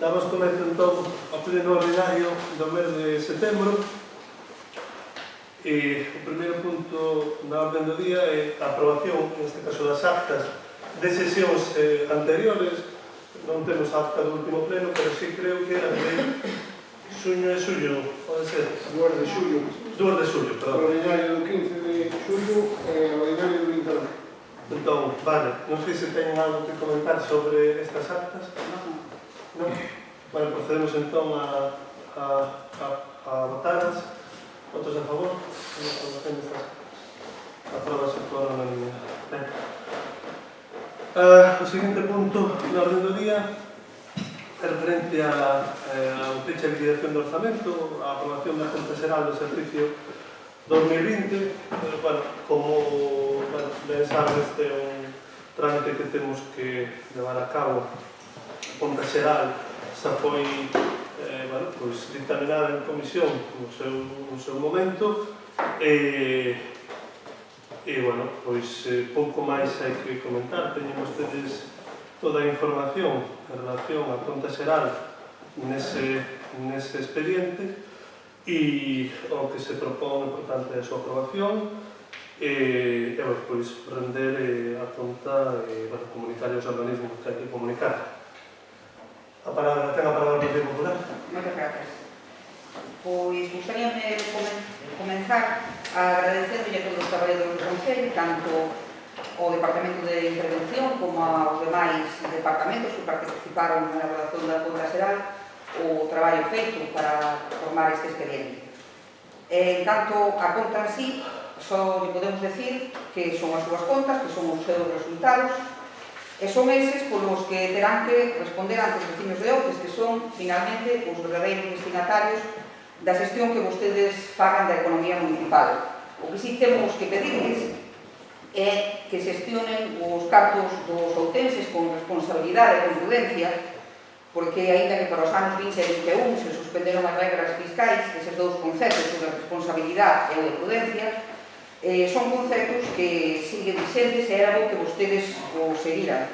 Damos comezo entón ao pleno ordinario do mes de setembro e o primeiro punto na orden do día é a aprobación, neste caso das actas de sesións anteriores. Non temos acta do último pleno, pero sí creo que era de xuño e xullo, pode ser? 2 de xullo. 2 de xullo, O perdón. ordinario do 15 de xullo e o ordinario do 29. Entón, vale, non sei se teñen algo que comentar sobre estas actas. Non? Bueno, procedemos entón a votarlas. Votos a favor? A aprobación destas actas. Aprobase por unanimidade. Ben. O seguinte punto na orden do día é referente ao fecha de liquidación do orzamento, a aprobación da conta xeral do exercicio 2020. Bueno, como ben saben, este é un trámite que temos que levar a cabo. A conta xeral xa foi dictaminada en comisión no seu momento e pouco máis hai que comentar. Teñen vostedes toda a información en relación á conta xeral nese expediente e o que se propón, por tanto, é a súa aprobación e render a conta e comunicar aos organismos que hai que comunicar. Ten a palabra o Partido Popular. Moitas gracias. Pois, gustaríame comenzar agradecéndolle a todos os traballadores do Concello, tanto ao Departamento de Intervención como aos demais departamentos que participaron na elaboración da conta xeral, o traballo feito para formar este expediente. En canto a conta en sí, só lle podemos decir que son as súas contas, que son os seus resultados, e son eses polos que terán que responder ante os veciños de Outes, que son, finalmente, os verdadeiros destinatarios da xestión que vostedes fagan da economía municipal. O que sí temos que pedirles é que xestionen os cartos dos outenses con responsabilidade e con prudencia, porque, aínda que para os anos 20 e 21 se suspenderon as regras fiscais, eses dous conceptos sobre a responsabilidade e a prudencia, son conceptos que siguen vigentes e era bo que vostedes o seguiran.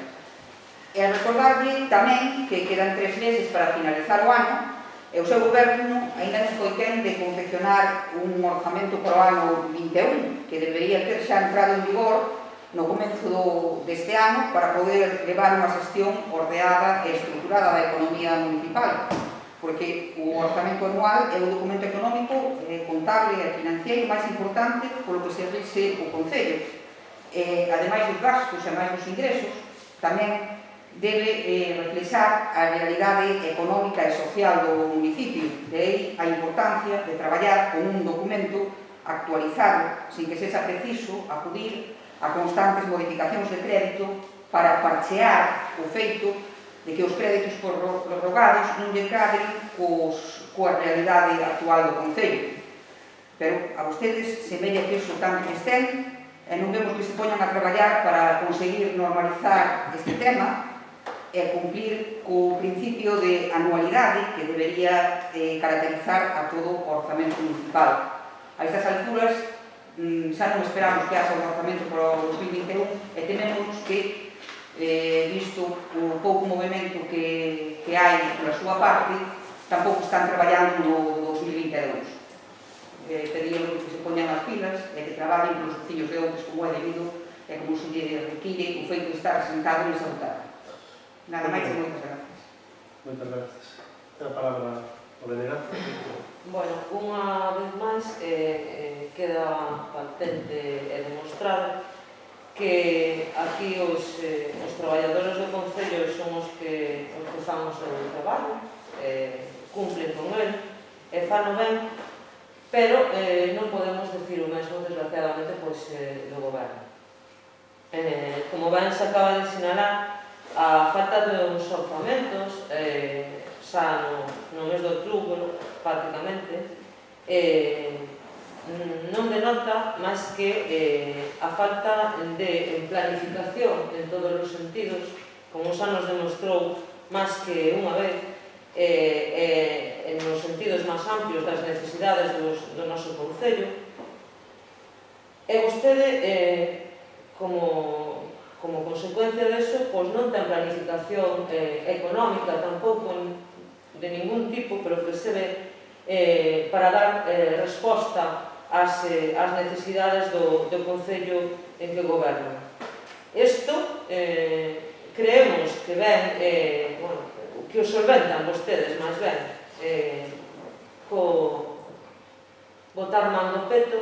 E a recordarlle tamén que quedan 3 meses para finalizar o ano e o seu goberno ainda non foi quen de confeccionar un orzamento para o ano 21, que debería ter xa entrado en vigor no comezo deste ano para poder levar unha xestión ordenada e estruturada da economía municipal, porque o orzamento anual é o documento económico, contable e financiero máis importante polo que se rige o Concello. Ademais dos gastos e máis dos ingresos, tamén debe reflexar a realidade económica e social do municipio. De aí a importancia de traballar con un documento actualizado, sin que sexa preciso acudir a constantes modificacións de crédito para parchear o feito de que os créditos prorrogados non lle cadren coa realidade actual do Concello. Pero a vostedes semella que iso tanto que estén e non vemos que se poñan a traballar para conseguir normalizar este tema e cumplir co principio de anualidade que debería caracterizar a todo o orzamento municipal. A estas alturas xa non esperamos que haxa un orzamento para o 2021 e tememos que visto o pouco movimento que hai pola súa parte, tampouco están traballando no 2022. Pedíamos que se poñan as pilas e que traballen polos veciños de Outes como é debido e como se lle require o feito de estar sentado nesa butaca. Nada máis e moitas gracias. Moitas gracias. Ten a palabra o delegado. Bueno, unha vez máis queda patente e demostrado que aquí os traballadores do Concello son os que fan o seu traballo, cumplen con el e fano ben, pero non podemos decir o mesmo, desgraciadamente, do goberno. Como ben se acaba de sinalar, a falta de uns orzamentos xa no mes de outubro, prácticamente, non denota máis que a falta de planificación en todos os sentidos, como xa nos demostrou máis que unha vez, en os sentidos máis amplios das necesidades do noso Concello. E vostede, como consecuencia deso, non ten planificación económica tampouco de ningún tipo, pero que se ve para dar resposta ás necesidades do Concello en que goberna. Isto creemos que ven, que os solventan vostedes máis ben co botar man no peto,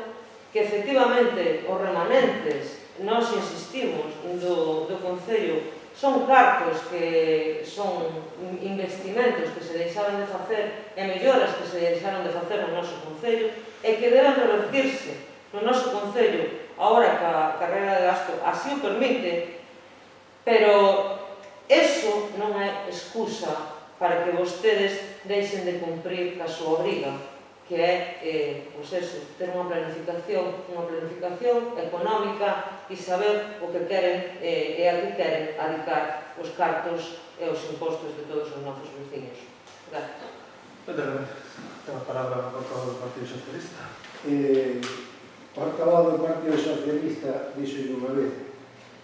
que efectivamente os remanentes, nós insistimos, do Concello son cartos que son investimentos que se deixaron de facer e melloras que se deixaron de facer no noso Concello e que deben revertirse no noso Concello agora que a carreira de gasto así o permite, pero eso non é excusa para que vostedes deixen de cumprir a súa obriga, que é, pois eso, ter unha planificación económica e saber o que queren e a que queren adicar os cartos e os impostos de todos os nosos veciños. Gracias. Ten a palabra o portavoz do Partido Socialista. O portavoz do Partido Socialista dixo unha vez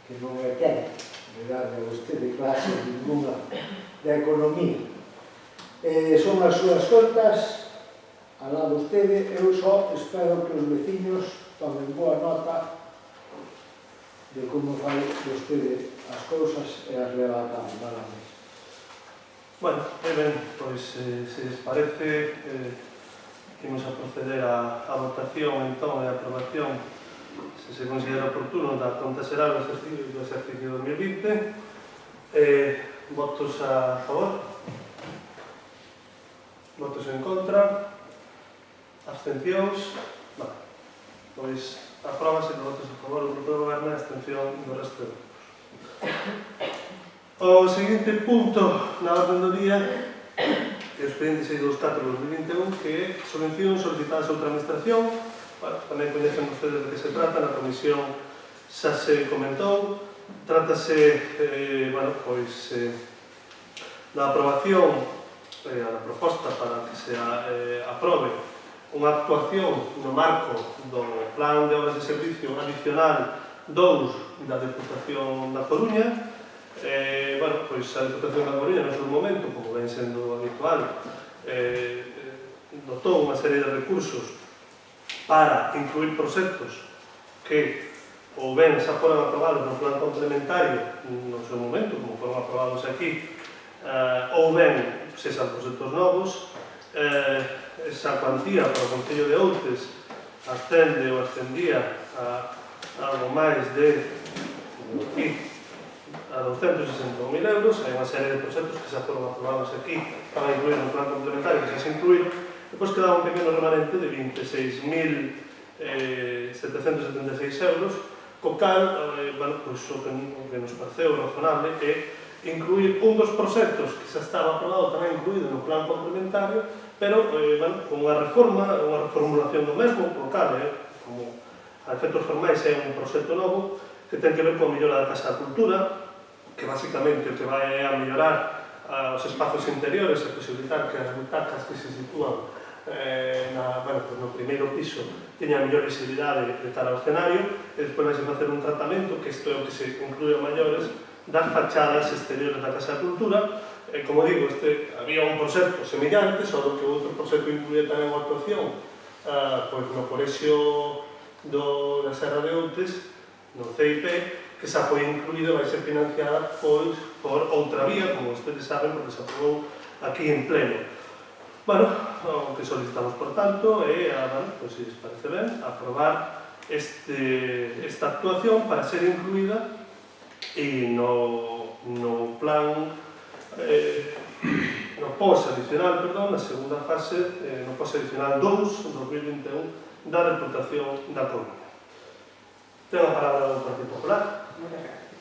que non é quen de darle a vostede clase ninguna de economía. Son as súas contas, alá vostede, eu só espero que os veciños tomen boa nota de como fai vostede as cousas e as leva a cabo, nada máis. Bueno, ben, pois, se les parece, imos a proceder á votación, entón, e a aprobación, se se considera oportuno, da conta xeral do exercicio 2020. Votos a favor? Votos en contra? Abstencións? Vale. Pois, apróbase por votos a favor do Grupo de Goberno e abstención do resto de grupos. O seguinte punto na orden do día é o expediente 624/2021, que é subvencións solicitadas a outra administración. Bueno, tamén coñecen vostedes de que se trata, na comisión xa se comentou. Trátase, da aprobación, da proposta para que se aprobe unha actuación no marco do Plan de Obras de Servicio Adicional 2 da Deputación da Coruña. A Deputación da Coruña, no seu momento, como ven sendo habitual, dotou unha serie de recursos para incluir proxectos que ou ben xa foran aprobados no plan complementario no seu momento, como foron aprobados aquí, ou ben se xan proxectos novos. Esa cuantía para o Concello de Outes ascende ou ascendía a algo máis de a 261.000 euros. Hai unha serie de proxectos que xa foron aprobados aquí para incluir no plan complementario, que xa se incluíron. Depois quedaba un pequeno remanente de 26.776 euros, co cal, o que nos pareceu razonable é incluir un dos proxectos que xa estaba aprobado tamén incluído no plan complementario, pero con unha reforma, unha reformulación do mesmo, por cal, como a efectos formais é un proxecto novo que ten que ver coa mellora da Casa da Cultura, que basicamente o que vai a mellorar os espazos interiores e posibilitar que as butacas que se sitúan no primeiro piso teña a mellor visibilidade de cara ao escenario, e despois vai facer un tratamento, que isto é o que se conclúe a maiores, das fachadas exteriores da Casa da Cultura. Como digo, había un proxecto semellante, só que outro proxecto incluía tamén unha actuación no Colexio da Serra de Outes, no CIP, que xa foi incluído e vai ser financiada por outra vía, como vostedes saben, porque se aprobou aquí en pleno. O que solicitamos, por tanto, é, se les parece ben, aprobar esta actuación para ser incluída no plan no pos-adicional, na segunda fase, no pos-adicional 2, 2021, da Deputación da Coruña. Ten a palabra do Partido Popular. Moitas gracias.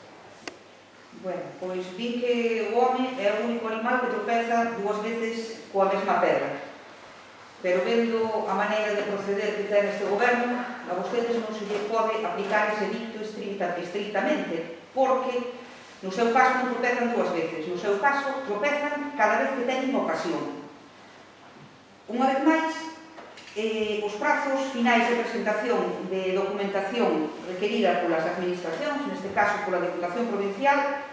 Bueno, pois vi que o home é o único animal que tropeza dúas veces coa mesma pedra. Pero vendo a maneira de proceder que ten este goberno, a vostedes non se lle pode aplicar ese dicto estritamente, porque no seu caso non tropezan dúas veces, no seu caso tropezan cada vez que teñen ocasión. Unha vez máis, os prazos finais de presentación de documentación requerida polas administracións, neste caso pola Deputación Provincial,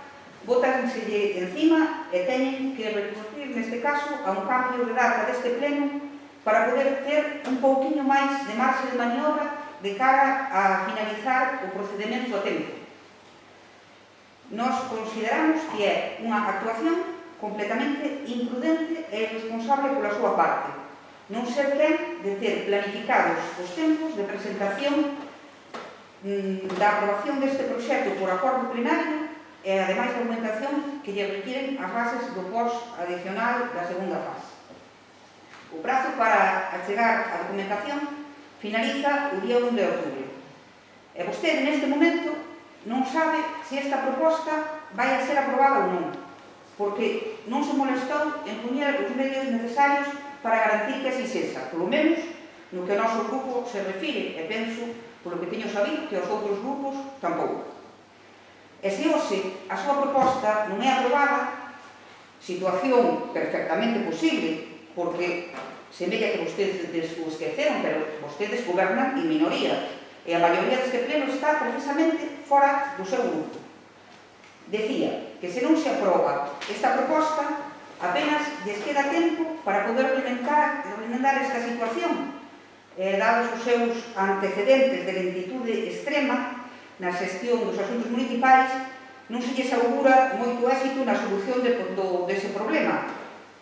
bótanselle encima e teñen que recurrir recurrir, neste caso, a un cambio de data deste pleno para poder ter un pouquiño máis de marxe de maniobra de cara a finalizar o procedimento a tempo. Nos consideramos que é unha actuación completamente imprudente e irresponsable pola súa parte, non ser quen de ter planificados os tempos de presentación da aprobación deste proxecto por acordo plenario e, ademais, da documentación que lle requiren as bases do post adicional da segunda fase. O prazo para achegar a documentación finaliza o día 1 de outubro. E vostede, neste momento, non sabe se esta proposta vai a ser aprobada ou non, porque non se molestou en poñer os medios necesarios para garantir que así sexa, polo menos no que o noso grupo se refire, e penso, polo que teño sabido, que os outros grupos tampouco. E se hoxe a súa proposta non é aprobada, situación perfectamente posible, porque semella que vostedes o esqueceron, pero vostedes gobernan en minoría, e a maioría deste pleno está precisamente fora do seu grupo. Decía que se non se aproba esta proposta, apenas lles queda tempo para poder remendar esta situación, dados os seus antecedentes de lentitude extrema na xestión dos asuntos municipais, non se lles augura moito éxito na solución dese problema.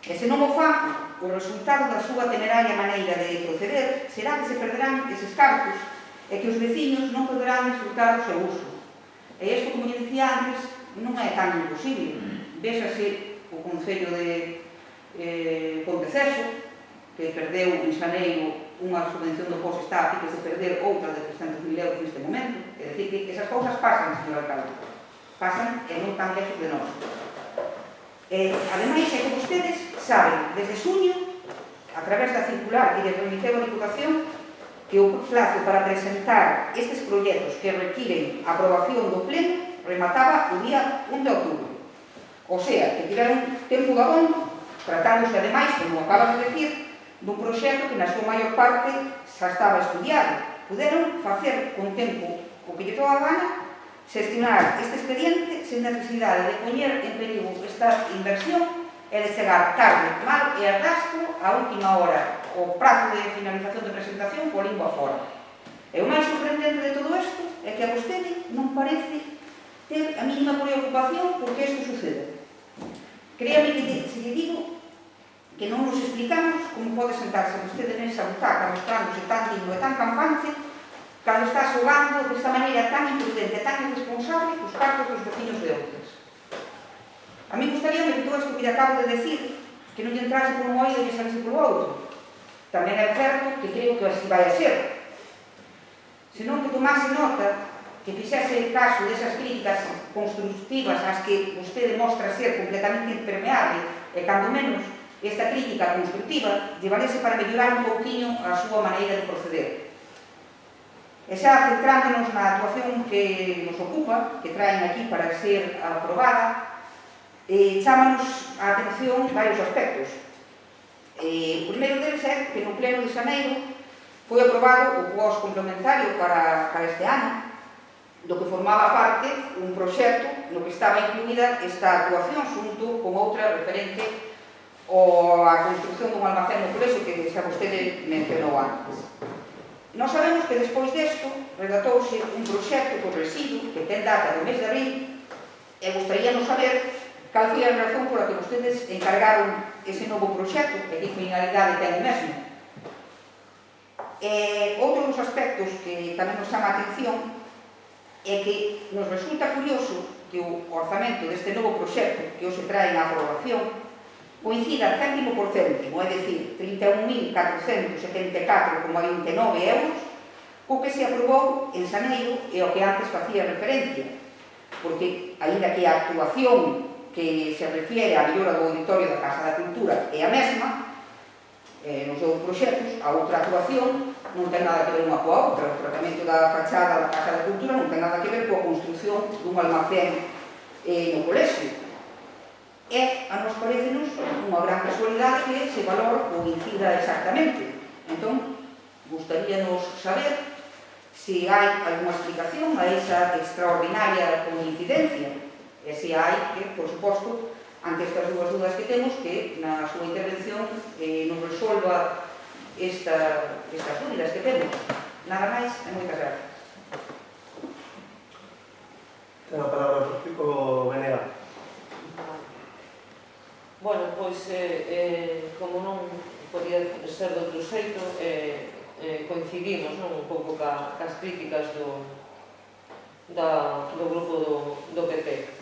E se non o fan, o resultado da súa temeraria maneira de proceder será que se perderán eses cartos e que os veciños non poderán disfrutar o seu uso. E isto, como lle dicía antes, non é tan imposible. Véxase o Concello de Ponteceso, que perdeu en xaneiro unha subvención do POS, está a piques de perder outra de 300.000 euros neste momento. É dicir, que esas cousas pasan, señor alcalde. Pasan e non tan lejos de nós. Ademais, é que vostedes saben, desde xuño, a través da circular que lle remitiou a Diputación, que o plazo para presentar estes proxectos que requiren a aprobación do pleno remataba o día 1 de outubro. O sea, que tiveron tempo de abondo, tratándose, ademais, como acaba de decir, dun proxecto que na súa maior parte xa estaba estudiado. Puderon facer con tempo o que lle toa a gana, xestionar este expediente sen necesidade de poñer en perigo esta inversión e de chegar tarde, mal e arrastro a última hora o prazo de finalización de presentación co limbo afora. E o máis sorprendente de todo isto é que a vostede non parece ter a mínima preocupación porque isto sucede. Créame que se lle digo que non nos explicamos como pode sentarse vostede nesa butaca mostrándose tan digno e tan campante cando está xogando desta maneira tan imprudente e tan irresponsable os cartos dos veciños de outras. A mí gustaría que todo isto que lle acabo de decir que non lle entrase por un oído e lle salise polo outro. Tamén é certo que creo que así vai a ser. Senón que tomase nota, que fixese caso desas críticas constructivas ás que vostede mostra ser completamente impermeable e, cando menos, esta crítica constructiva llevarese para mellorar un pouquiño a súa maneira de proceder. E xa centrándonos na actuación que nos ocupa, que traen aquí para ser aprobada, chámanos a atención varios aspectos. O primeiro deles é que no pleno de xaneiro foi aprobado o POS complementario para este ano, do que formaba parte un proxecto no que estaba incluída esta actuación xunto con outra referente a construcción dun almacén no colexio que xa vostede mencionou antes. Nós sabemos que despois desto redatouse un proxecto por residuo que ten data do mes de abril e gostaríamos saber cal foi a razón pola que vostedes encargaron ese novo proxecto e que finalidade ten o mesmo. Outro dos aspectos que tamén nos chama a atención é que nos resulta curioso que o orzamento deste novo proxecto que hoxe traen a aprobación coincida céntimo por céntimo, é dicir, 31.474,29 euros, co que se aprobou en xaneiro e ao que antes facía referencia, porque, aínda que a actuación que se refiere á mellora do auditorio da Casa da Cultura é a mesma, nos dous proxectos, a outra actuación non ten nada que ver unha coa outra. O tratamento da fachada da Casa da Cultura non ten nada que ver coa construción dun almacén no colexio. E a nos parecenos unha gran casualidade que ese valor coincida exactamente. Entón, gustaríanos saber se hai algunha explicación a esa extraordinaria coincidencia e se hai que, por suposto, ante estas dúas dudas que temos, que na súa intervención nos resolva estas dúbidas que temos. Nada máis e moitas gracias. Ten a palabra o Benega. Bueno, pois, como non podía ser de outro xeito, coincidimos un pouco cas críticas do grupo do PP.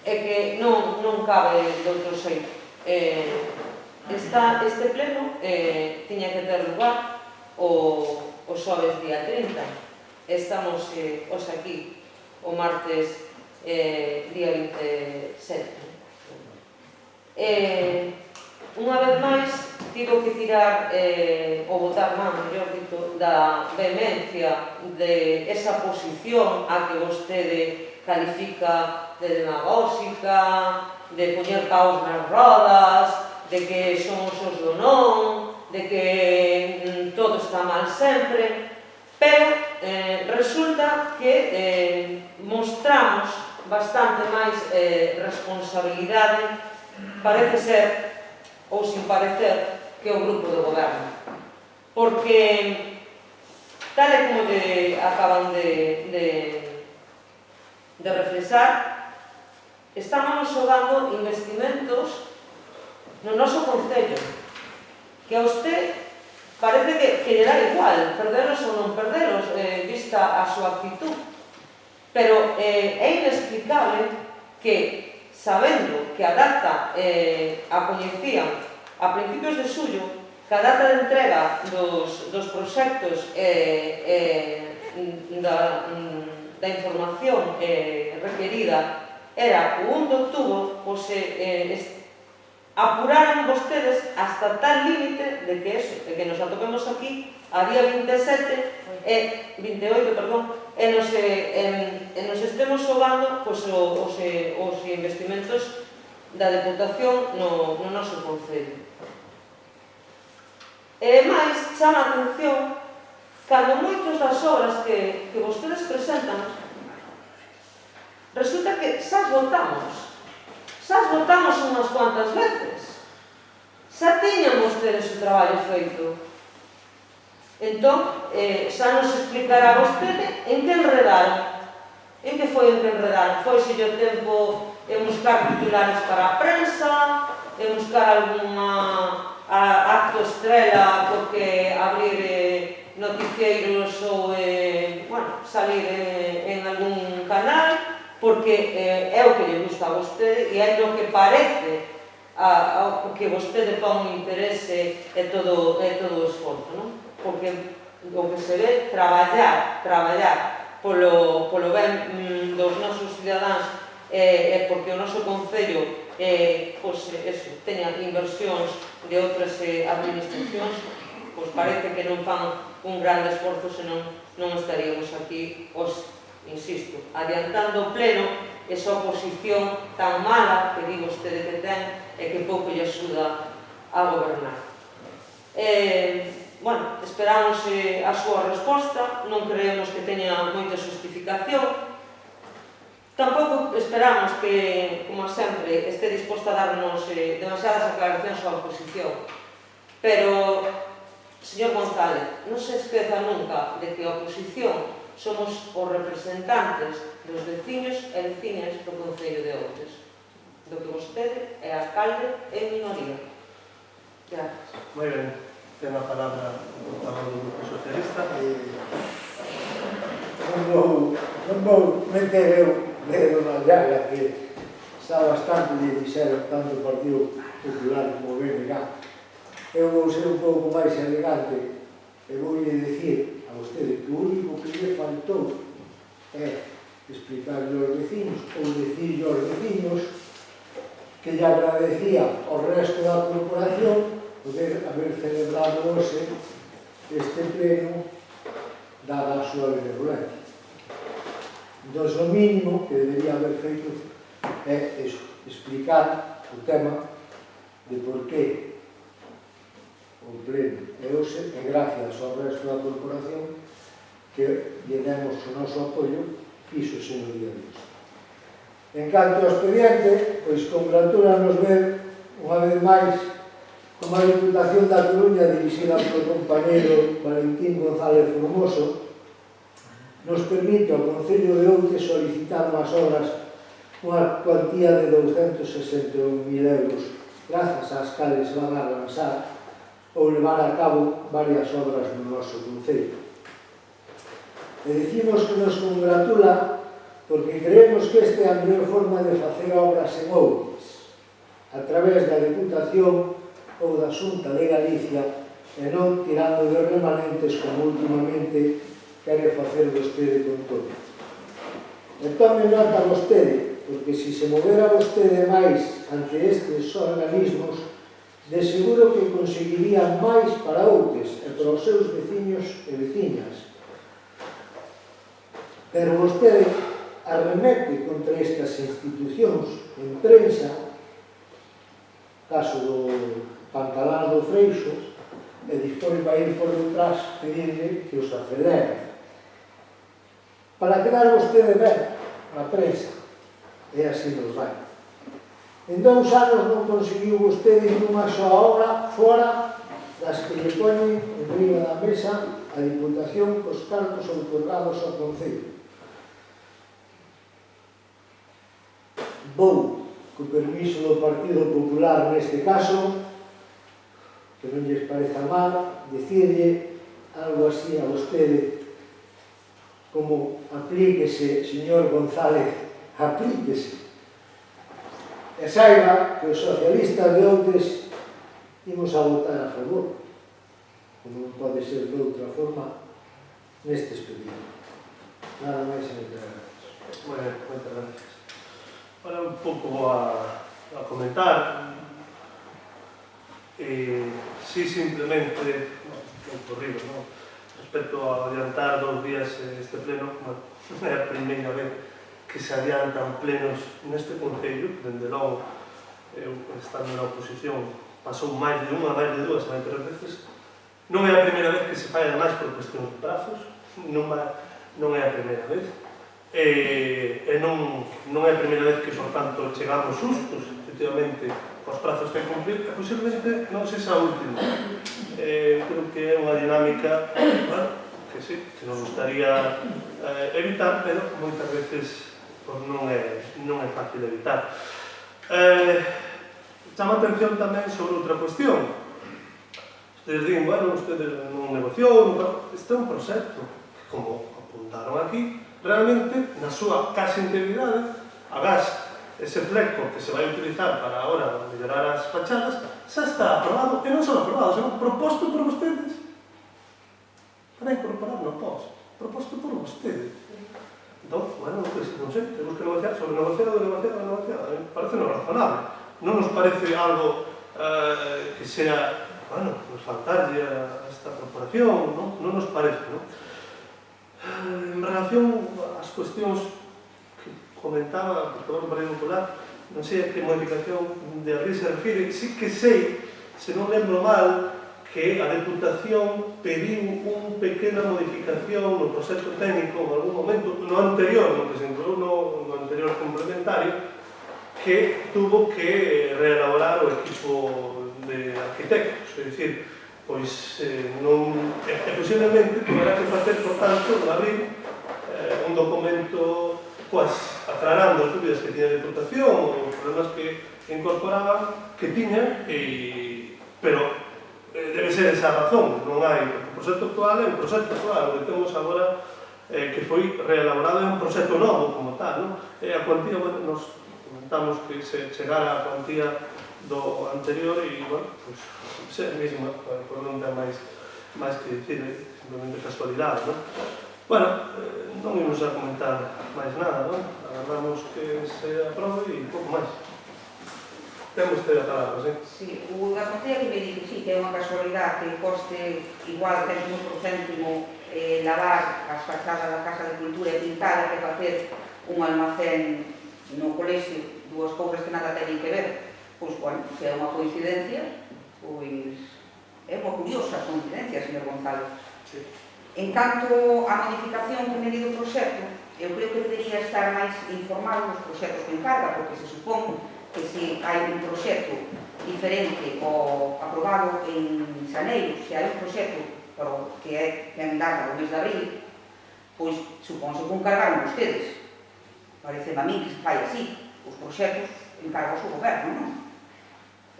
É que non cabe de outro xeito. Este pleno tiña que ter lugar o xoves día 30. Estamos hoxe aquí o martes día 27. Unha vez máis, tivo que tirar o botar man, mellor dito, da vehemencia de esa posición a que vostede califica de demagóxica, de poñer paus nas rodas, de que somos os do non, de que todo está mal sempre, pero resulta que mostramos bastante máis responsabilidade, parece ser, ou sin parecer, que o grupo do goberno. Porque, tal e como acaban de reflexar, estamos xogando investimentos no noso concello, que a usted parece que lle dá igual perderos ou non perderos, vista a súa actitud. Pero é inexplicable que, sabendo que a data a coñecían a principios de xullo, que a data de entrega dos proxectos da información requerida era o 1 de outubro, pois apuraron vostedes hasta tal límite de que nos atopemos aquí a día 28, e nos estemos xogando os investimentos da Deputación no noso concello. E máis, chama a atención cando moitos das obras que vostedes presentan resulta que xa as votamos unhas cuantas veces, xa tiñan vostedes o traballo feito. Entón, xa nos explicará vostede en que enredaron. En que foi en que enredaron? Foi se o tempo en buscar titulares para a prensa, en buscar alguna acto estrela porque abrir noticieiros ou salir en algún canal, porque é o que lle gusta a vostede e é o que parece que vostede pon un interese e todo o esforzo, non? Porque o que se ve traballar polo ben dos nosos cidadáns e porque o noso concello teña inversións de outras administracións, pois parece que non fan un grande esforzo, senón non estaríamos aquí, insisto, adiantando o pleno esa oposición tan mala que di vostede que ten e que pouco lle axuda a gobernar. Esperamos a súa resposta, non creemos que teña moita justificación. Tampouco esperamos que, como sempre, este disposta a darnos demasiadas aclaracións á oposición. Pero, señor González, non se esqueza nunca de que a oposición somos os representantes dos veciños e veciñas do Concello de Outes, do que vostede é alcalde en minoría. Gracias. Moi ben. Ten a palabra o portavoz do Grupo Socialista. Non vou meter eu dedo na llaga, que xa bastante lle dixeron tanto o Partido Popular como o BNG. Eu vou ser un pouco máis elegante e vou lle dicir a vostede que o único que lle faltou é explicarle aos vecinos ou dicirle aos vecinos que lle agradecía ao resto da corporación poder haber celebrado hoxe este pleno dada a súa benevolencia. Entón, o mínimo que debería haber feito é explicar o tema de por qué o pleno e hoxe, e gracias ao resto da corporación que lle demos o noso apoio, fixo o señor día de hoxe. En canto ao expediente, pois congratúlanos ver, unha vez máis, como a Diputación da Coruña, dirixida polo compañeiro Valentín González Formoso, nos permite ao Concello de Outes solicitar unhas obras unha cuantía de 261.000 euros, grazas ás cales van a lanzar ou levar a cabo varias obras no noso Concello. E dicimos que nos congratula porque creemos que esta é a mellor forma de facer obras en Outes, a través da Diputación ou da Xunta de Galicia e non tirando de remanentes como últimamente quere facer vostede con todo. E tome nota vostede, porque se se movera vostede máis ante estes organismos, de seguro que conseguirían máis para Outes e para os seus veciños e veciñas. Pero vostede arremete contra estas institucións en prensa, caso do Pantalán do Freixo, e despois vai ir por detrás pedirle que os afedere. Para quedar vostede ben na prensa, e así nos vai. En 2 anos non conseguiu vostede nunha soa obra fora das que lle poñen en riba da mesa a Diputación cos cartos outorgados ao Concello. Vou, co permiso do Partido Popular neste caso, que non lles pareza mal, dicirlle algo así a vostede como aplíquese, señor González, aplíquese. E saiba que os socialistas de Outes imos a votar a favor, como non pode ser de outra forma, neste expediente. Nada máis e moitas gracias. Bueno, moitas gracias. Ahora un pouco a comentar. Sí, simplemente, un corrido, ¿no? Respecto a adiantar 2 días este pleno, non é a primeira vez que se adiantan plenos neste Concello, dende logo, eu estando na oposición, pasou máis de unha, máis de 2, máis de 3 veces. Non é a primeira vez que se fai ademais por cuestións de prazos, non é a primeira vez. E non é a primeira vez que, por tanto, chegamos justos, efectivamente, os prazos que cumplir, e posiblemente non sexa a última. Creo que é unha dinámica, bueno, que sí, que nos gustaría evitar, pero moitas veces pues, non é fácil evitar. Chama a atención tamén sobre outra cuestión. Ustedes din, bueno, ustedes non negociou, este é un proxecto que, como apuntaron aquí, realmente, na súa case integridade, agás ese fleco que se vai utilizar para ahora mellorar as fachadas, xa está aprobado, e non só aprobado, senón proposto por vostedes para incorporar no post, proposto por vostedes. Entón, bueno, pues, non sei, temos que negociar sobre negociado. Parece non razonable. Non nos parece algo que sea, bueno, nos faltarlle a esta corporación, non nos parece, non? En relación ás cuestións que comentaba o portavoz do Partido Popular, non sei a que modificación de abril se refire, sí que sei, se non lembro mal, que a Deputación pediu unha pequena modificación no proxecto técnico en algún momento, no anterior, no que se incluiu no anterior complementario, que tuvo que reelaborar o equipo de arquitectos, é dicir, pois non, posiblemente tuverá que facer, por tanto, en abril, un documento aclarando as dúbidas que tiña a Deputación, os problemas que incorporaban, que tiña, pero debe ser esa razón, non hai, o proxecto actual é un proxecto actual, o que temos agora que foi reelaborado é un proxecto novo como tal, non? E a cuantía, bueno, nos comentamos que se chegara a cuantía do anterior e, bueno, pois, é a mesma, por non ter máis que dicir, simplemente casualidade, non? Bueno, non imos a comentar máis nada, non? Agardamos que se aprobe e pouco máis. Ten vostede a palabra, sí? Sí, o da Concello que me dice, sí, que é unha casualidade que coste igual céntimo por céntimo lavar as fachadas da Casa de Cultura e pintar que facer un almacén no colexio, dúas cousas que nada teñen que ver. Pois, bueno, se é unha coincidencia, pois é unha curiosa coincidencia, señor González. Sí. En canto á modificación que me di do proxecto, eu creo que debería estar máis informado dos proxectos que encarga, porque se supón que se hai un proxecto diferente ao aprobado en xaneiro, se hai un proxecto que é en data do mes de abril, pois supónse que encargaron vostedes. Parece a mí que se fai así. Os proxectos encargos o goberno, non?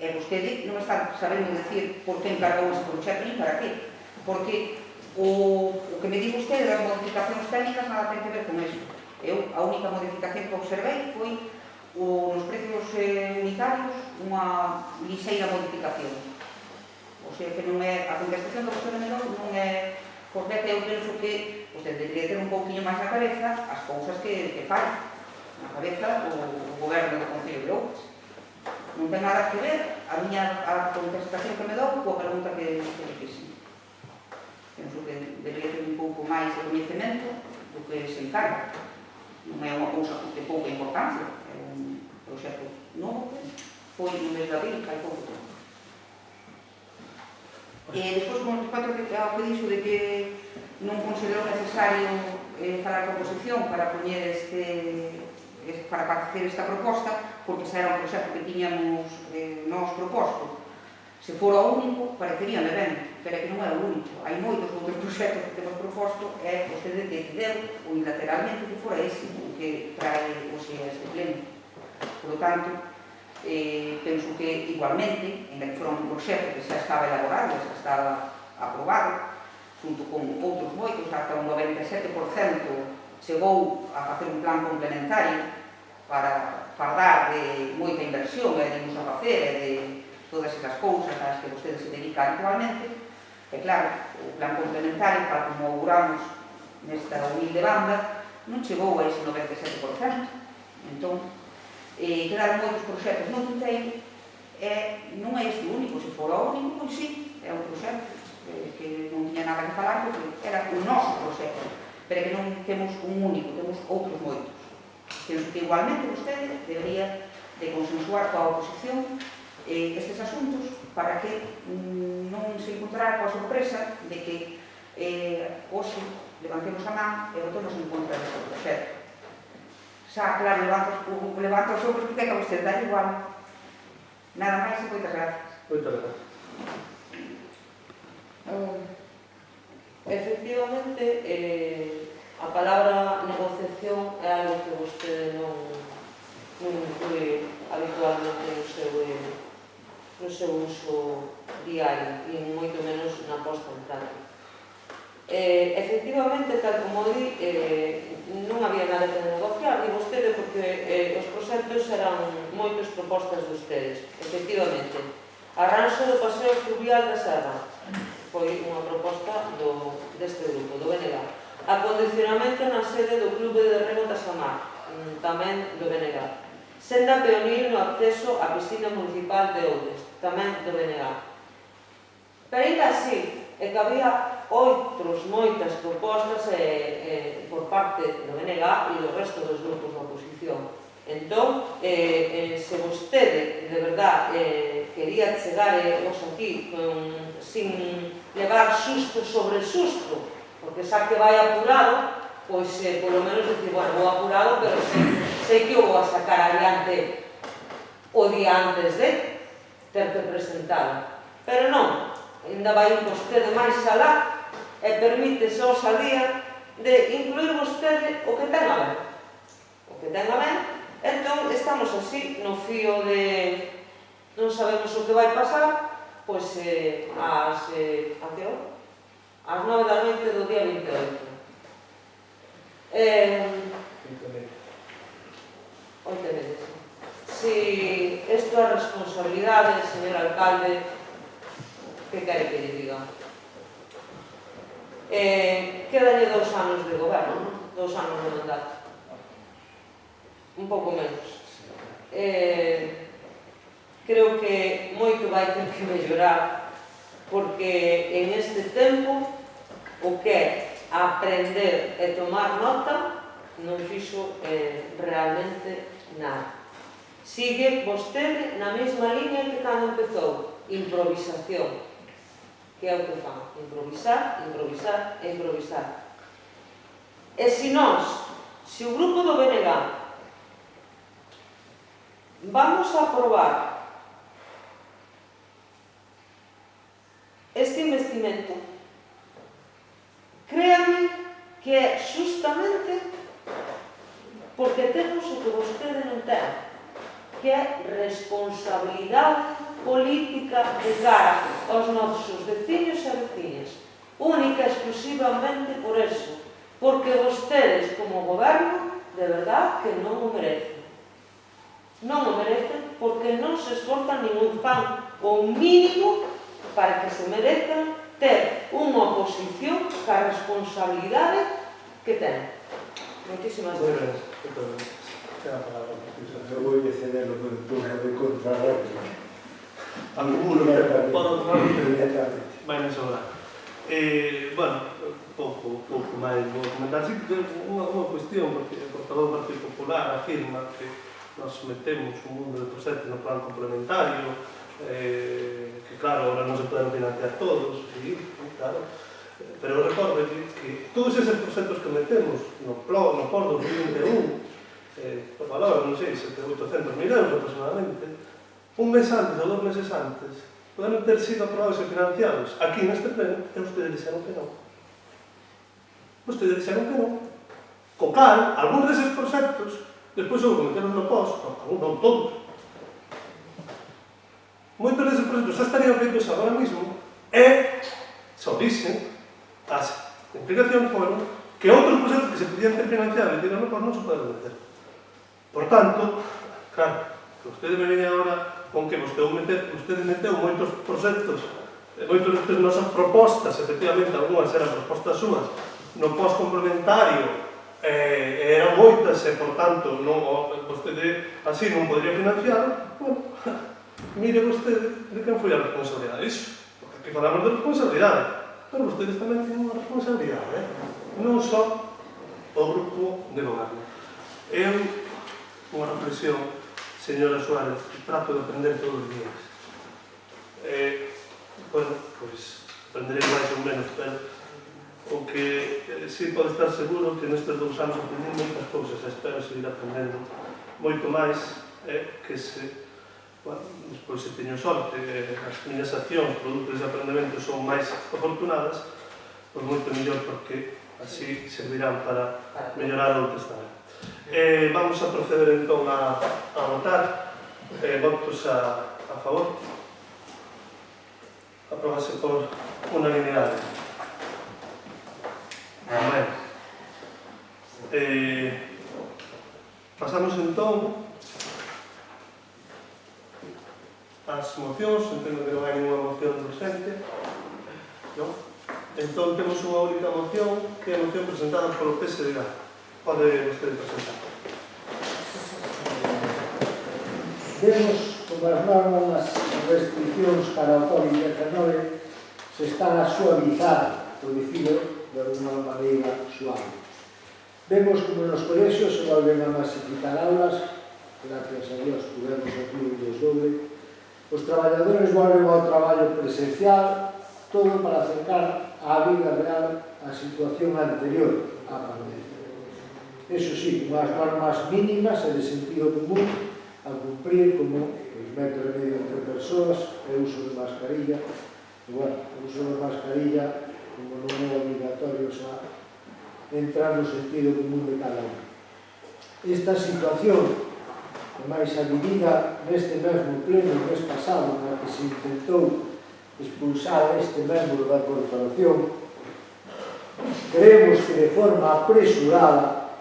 E vostede non está sabendo decir por que encargou ese proxecto ni para qué. Porque o que me di vostede das modificacións técnicas nada ten que ver con eso. Eu, a única modificación que observei foi nos precios unitarios unha lixeira modificación. O sea, que non é a contestación que vostede me dou non é correcta. Eu penso que vostede debería ter un pouquinho máis na cabeza as cousas que fai na cabeza o goberno do Concello de Outes. Non ten nada que ver a contestación que me dou coa pregunta que me fixe. Penso que debería ter un pouco máis de coñecemento do que se encarga. Non é unha cousa de pouca importancia, é un proxecto novo, foi no mes de abril, hai pouco tempo. E despois, con respecto ao que dixo de que non considerou necesario falar con oposición para poñer para facer esta proposta, porque xa era un proxecto que tiñamos nós proposto. Se fora o único, pareceríame ben, pero é que non é o único. Hai moitos outros proxectos que temos proposto e vostede decidiu unilateralmente que fora ese o que trae hoxe a este pleno. Por lo tanto, penso que igualmente, en que fora un proxecto que xa estaba elaborado, xa estaba aprobado, junto con outros moitos, ata un 97% chegou a facer un plan complementario para fardar de moita inversión e de nos a facer e de todas esas cousas ás que vostede se dedica actualmente. E claro, o plan complementario, para como auguramos nesta humilde banda, non chegou a ese 97%. Entón, quedaron moitos proxectos no tinteiro e non é este o único. Se fora o único, pois sí, é un proxecto que non tiña nada que falar porque era o noso proxecto, pero que non temos un único, temos outros moitos. Penso que igualmente vostede debería de consensuar coa oposición estes asuntos para que non se encontrara coa sorpresa de que hoxe levantemos a man e votemos en contra deste proxecto. Xa, claro, levanto os outros porque é que a vostede dá igual. Nada máis e moitas gracias. Moitas gracias. Efectivamente, a palabra negociación é algo que vostede non inclui habitualmente no seu uso diario e moito menos na posta en práctica. Efectivamente, tal como di, non había nada que negociar ni vostede porque os proxectos eran moitas propostas de ustedes. Efectivamente, arranxo do paseo fluvial da Serra foi unha proposta deste grupo, do BNG. Acondicionamento na sede do Clube de Remo da Samar, tamén do BNG. Senda peonil no acceso á piscina municipal de Outes, tamén do BNG. Pero ainda así, é que había moitas propostas por parte do BNG e do resto dos grupos da oposición. Entón, se vostede de verdad quería chegar aquí sin levar susto sobre susto, porque xa que vai apurado, pois polo menos dicir, bueno, vou apurado, pero sei que o vou a sacar adiante o día antes de ter que presentalo. Pero non, ainda vai vostede máis alá e permítese a osadía de incluir vostede o que ten a ver. O que ten a ver, entón estamos así, no fío de non sabemos o que vai pasar, pois ás 9 da noite do día 28. 8 meses. Si isto é responsabilidade, señor alcalde, que quere que lle diga? Quedalle 2 anos de goberno, 2 anos de mandato. Un pouco menos. Creo que moito vai ter que mellorar, porque en este tempo o que é aprender e tomar nota non fixo realmente nada. Sigue vostede na mesma línea que cando empezou, improvisación, que é o que fan, improvisar, improvisar e improvisar. E se nós se o grupo do BNG vamos a aprobar este investimento, créame que é justamente porque temos o que vostede non ten, que é responsabilidade política de cara aos nosos veciños e veciñas, única e exclusivamente por eso, porque vostedes como goberno de verdad que non o merecen. Non o merecen porque non se esforzan ningún fan o mínimo para que se merezcan ter unha oposición ca responsabilidade que ten. Moitísimas Muy gracias. bien, muchas gracias. Queda a palabra, Patricia. Eu vou ceder o meu turno de contrarréplica. Alguno que por outro lado Inmediatamente. vai me sobrar. Bueno, pouco máis vou comentar. Sí que unha cuestión, porque o portavoz do Partido Popular afirma que nos metemos un mundo de proxectos no plan complementario, que claro, ahora non se poden financiar todos, sí, claro, pero recorde que todos eses proxectos que metemos no POR 2021, por valor, non sei, 800.000 euros aproximadamente, un mes antes ou 2 meses antes, poden ter sido aprobados e financiados aquí neste pleno, e ustedes dixeron que non. Ustedes dixeron que non. Co cal, algúns deses proxectos, despois houve que meteros no POS, non todos. Moitos deses proxectos xa estarían feitos agora mesmo, e só dixen, as implicacións foron que outros proxectos que se podían ter financiado e tiran no POS non se poden meter. Por tanto, claro, que vostede me viene agora con que vostede meteu moitos proxectos, moitos destes nosas propostas, efectivamente, algunhas eran propostas súas, no POS complementario, eran moitas e, por tanto, vostede así non podría financiar. Bueno, mire vostede de quen foi a responsabilidade disso, porque aquí falamos de responsabilidade, pero vostedes tamén tienen unha responsabilidade, non só o grupo de goberno. Eu, unha reflexión, señora Suárez, que trato de aprender todos os días. Bueno, pois, aprenderei máis ou menos, pero o que sí pode estar seguro que nestes 2 anos aprendí moitas cousas, e espero seguir aprendendo moito máis, que se, bueno, despois se teño sorte, as miñas accións, produto dese aprendemento, son máis afortunadas, pois moito mellor, porque así servirán para mellorar o que está. Vamos a proceder entón a votar. Votos a favor. Apróbase por unanimidade. Ben. Pasamos entón ás mocións. Entendo que non hai ninguna moción urgente, non? Entón temos unha única moción, que é a moción presentada polo PSDG. Pode vostede presentar. Vemos como as normas restriccións para o COVID-19 se están a suavizar, por dicilo de alguna maneira suave. Vemos como nos colexios se volven a masificar aulas, gracias a Dios pudemos aquí un desdoble, os traballadores volven ao traballo presencial, todo para acercar á vida real a situación anterior á pandemia. Eso sí, unhas normas mínimas e de sentido común a cumprir, como os metro e medio entre persoas, o uso de mascarilla, e, bueno, o uso de mascarilla, como non é obligatorio, xa entrar no sentido común de cada un. Esta situación, que máis a vivida neste mesmo pleno mes pasado, na que se intentou expulsar este membro da corporación, creemos que de forma apresurada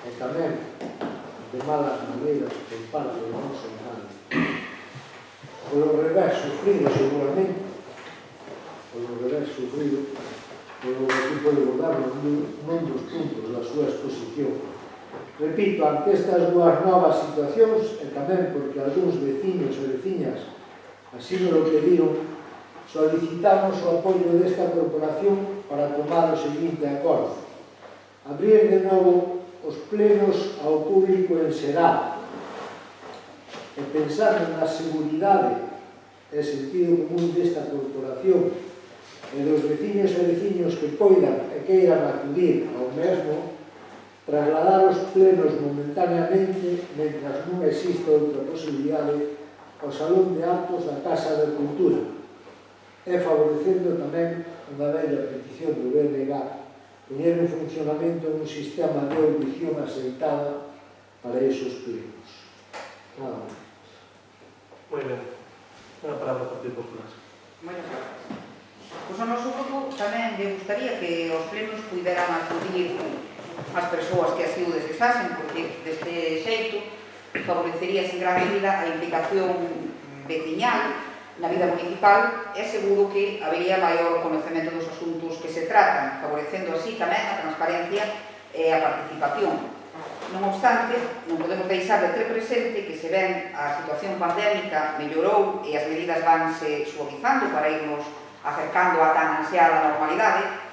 e tamén de malas maneiras por parte do noso hermano, polo revés sufrido seguramente, polo revés sufrido polo equipo de goberno nun dos puntos da súa exposición. Repito, ante estas dúas novas situacións, e tamén porque algúns veciños e veciñas así nos lo pediron, solicitamos o apoio desta corporación para tomar o seguinte acordo: abrir de novo os plenos ao público en xeral e pensando na seguridade e sentido común desta corporación e dos veciños e veciños que poidan e queiran acudir ao mesmo, trasladar os plenos momentáneamente mentras non existe outra posibilidade ao Salón de Actos da Casa da Cultura e favorecendo tamén unha bella petición do BNG poñer en funcionamento un sistema de audición aceitada para esos plenos. Nada máis. Moi ben. Unha palabra para ti popular. Moitas gracias. Pois ao noso grupo tamén lle gustaría que os plenos puderan acudir as persoas que así o desesasen, porque deste xeito favorecería en gran medida a implicación veciñal na vida municipal e seguro que habería maior conocemento dos asuntos que se tratan, favorecendo así tamén a transparencia e a participación. Non obstante, non podemos deixar de ter presente que se ven a situación pandémica mellorou e as medidas vanse suavizando para irnos acercando a tan ansiada normalidade.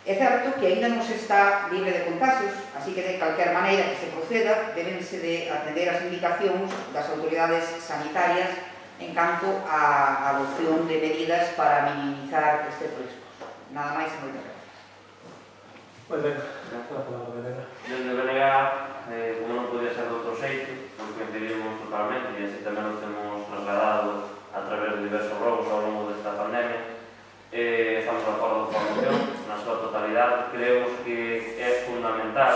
É certo que aínda non se está libre de contagios, así que de calquer maneira que se proceda, debense de atender as indicacións das autoridades sanitarias en canto á adopción de medidas para minimizar este riesgo. Nada máis e moitas gracias. Moi ben, a palabra, Benega. Desde BNG, como non podía ser de outro xeito, porque coincidimos totalmente e así tamén nos temos trasladado a través de diversos rogos ao longo desta pandemia, estamos de acordo con a moción na súa totalidade. Creemos que é fundamental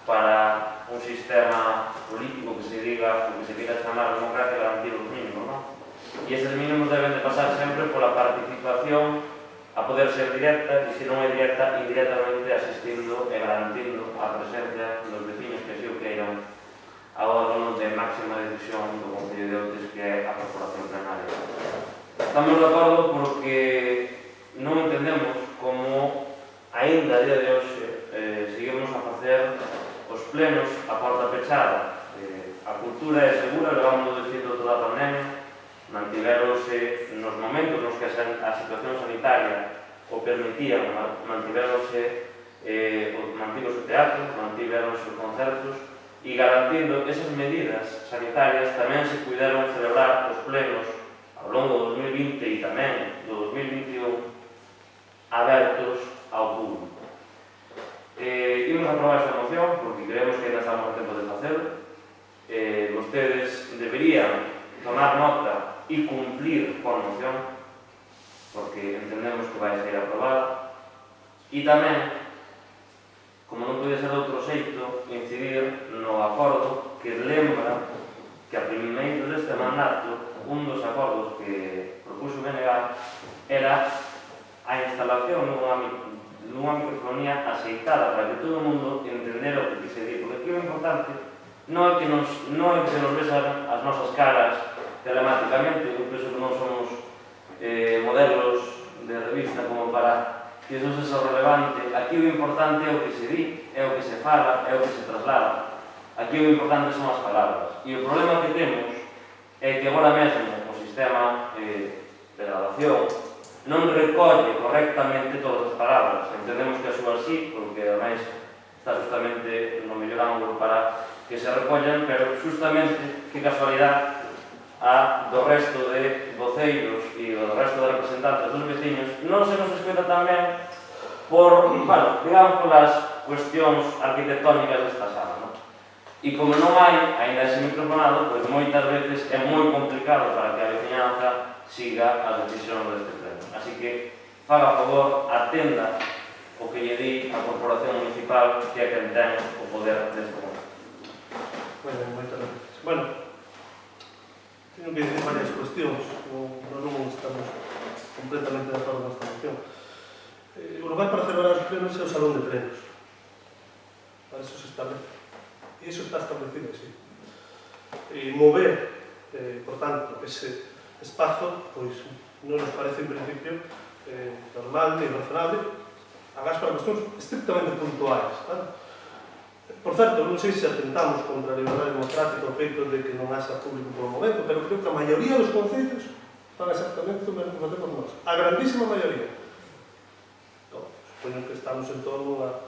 para un sistema político que se diga, o que se quiera chamar democracia, garantir os mínimos, non? E eses mínimos deben de pasar sempre pola participación a poder ser directa e, se non é directa, indirectamente asistindo e garantindo a presencia dos veciños que así o queiran ao órgano de máxima decisión do Concello de Outes, que é a Corporación Plenaria. Estamos de acordo porque non entendemos como aínda a día de hoxe seguimos a facer os plenos a porta pechada. A cultura é segura, levamos dicindo toda a pandemia, mantiveronse nos momentos nos que a situación sanitaria o permitían, mantiveronse o teatro, mantiveronse os concertos e garantindo esas medidas sanitarias tamén se puderon celebrar os plenos ao longo do 2020 e tamén do 2021 abertos ao público. Imos aprobar esta moción porque creemos que ainda estamos a tempo de facelo. Vostedes deberían tomar nota e cumplir con a moción, porque entendemos que vai ser aprobada, e tamén, como non pode ser de outro xeito, incidir no acordo que lembra que a primeiro deste mandato un dos acordos que propuso BNG era a instalación dunha microfonía aceitada para que todo o mundo entendera o que se di, porque aquí o importante non é que se nos besan as nosas caras telemáticamente. Eu penso que non somos modelos de revista como para que eso sexa relevante. Aquí o importante é o que se di, é o que se fala, é o que se traslada. Aquí o importante son as palabras. E o problema que temos é que agora mesmo o sistema de grabación non recolle correctamente todas as palabras. Entendemos que a súa sí, porque ademais está justamente no mellor ángulo para que se recollan, pero justamente, que casualidade, do resto de voceiros e do resto de representantes dos veciños non se nos escuta tamén por, digamos, polas cuestións arquitectónicas desta sala, non? E como non hai ainda ese microfonado, pois moitas veces é moi complicado para que a veciñanza siga as decisións deste pleno. Así que, faga a favor, atenda o que lle di a Corporación Municipal, que é quen ten o poder deste momento. Moitas gracias. Bueno, teño que dicir varias cuestións, non estamos completamente de acordo nesta moción. O lugar para celebrar os plenos é o salón de plenos. Para eso se establece. E iso está establecido así. E mover, por tanto, ese espazo, pois non nos parece en principio normal ni razonable, agás para cuestións estrictamente puntuais. Por certo, non sei se atentamos contra a liberdade democrática o feito de que non haxa público por o momento, pero creo que a maioría dos concellos fan exactamente o mesmo que facemos nós. A grandísima maioría. Supoño que estamos en torno a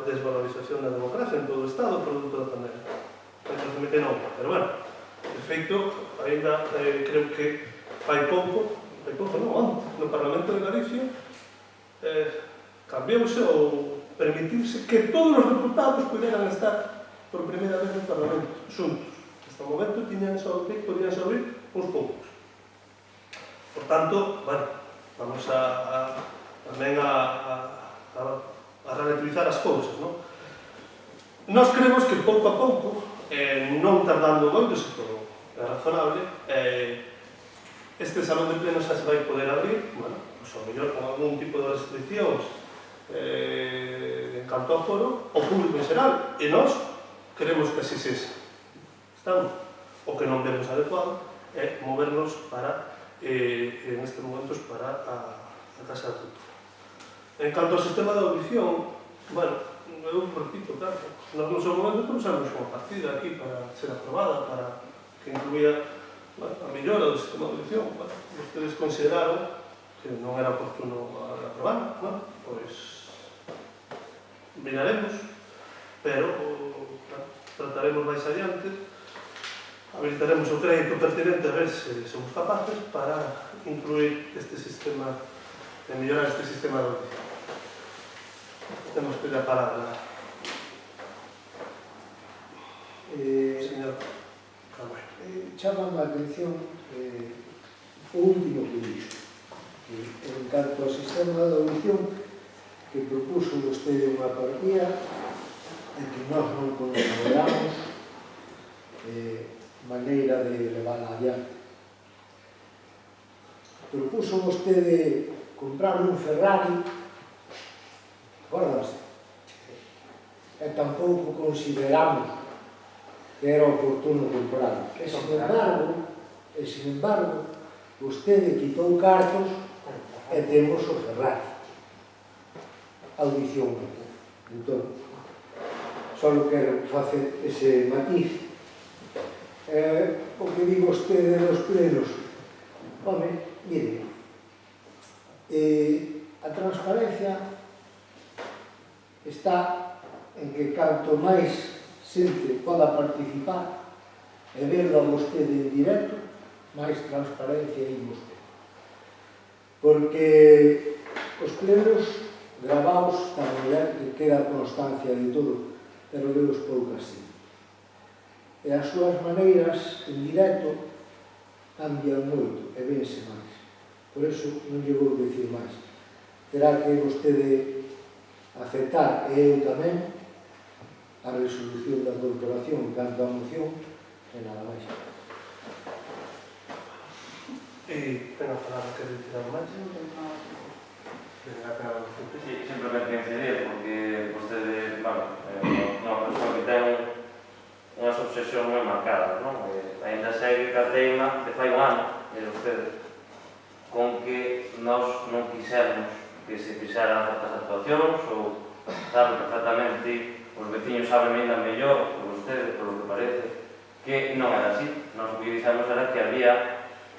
desvalorización da democracia en todo o Estado, produto da pandemia. Entón, que non. Pero, bueno, de feito, ainda creo que fai pouco non, onte, no Parlamento de Galicia, cambiouse ou permitirse que todos os deputados puderan estar por primeira vez no Parlamento, xuntos. Hasta o momento tiñan só que podían oír uns poucos. Por tanto, bueno, vamos tamén a relativizar as cousas, non? Nós creemos que pouco a pouco, non tardando moito, se todo é razonable, este salón de plenos xa se vai poder abrir, bueno, pois ao mellor con algún tipo de restriccións en canto ao foro, o público en xeral, e nós queremos que así sexa. Estamos? O que non vemos adecuado é movernos para, en estes momentos, para a Casa da Cultura. En canto ao sistema de audición, bueno, eu repito, claro, nos nosos momentos trouxemos unha partida aquí para ser aprobada, para que incluía, bueno, a mellora do sistema de audición. Bueno, ustedes consideraron que non era oportuno aprobar, bueno, pois miraremos, pero bueno, trataremos máis adiante, habilitaremos o crédito pertinente a ver se somos capaces para incluir este sistema, mellorar este sistema de audición. Temos que ir a palabra. Señor Carvalho. Chama a atención o último que dixo, que en canto ao sistema de audición que propuso vostede unha partida e que nós non consideramos maneira de levarla adiante. Propuso vostede comprar un Ferrari, acordanse, e tampouco consideramos que era oportuno comprar. E, sin embargo, vostede quitou cartos e temos o Ferrari. Audición. Entón, só quero facer ese matiz. O que di vostede dos plenos, home, mire, a transparencia está en que canto máis xente poda participar e verlo a vostede en directo, máis transparencia imos ter. Porque os plenos gravaos tamén que queda constancia de todo, pero veos poucas sí. E as súas maneiras en directo cambian moito e vense máis. Por iso non lle vou dicir máis. Terá que vostede aceptar, e eu tamén, a resolución da corporación canto a moción e nada máis. E ten a palabra que retirar máis? Sí, simplemente incidir, porque vostede, bueno, unha persoa que ten unhas obsesións moi marcadas, non? Ainda segue ca teima de fai un ano, e vostede, con que nós non quixermos que se fixaran certas actuacións, ou saben perfectamente, os veciños saben ainda mellor que vostede, polo que parece, que non era así. Nós o que dixemos era que había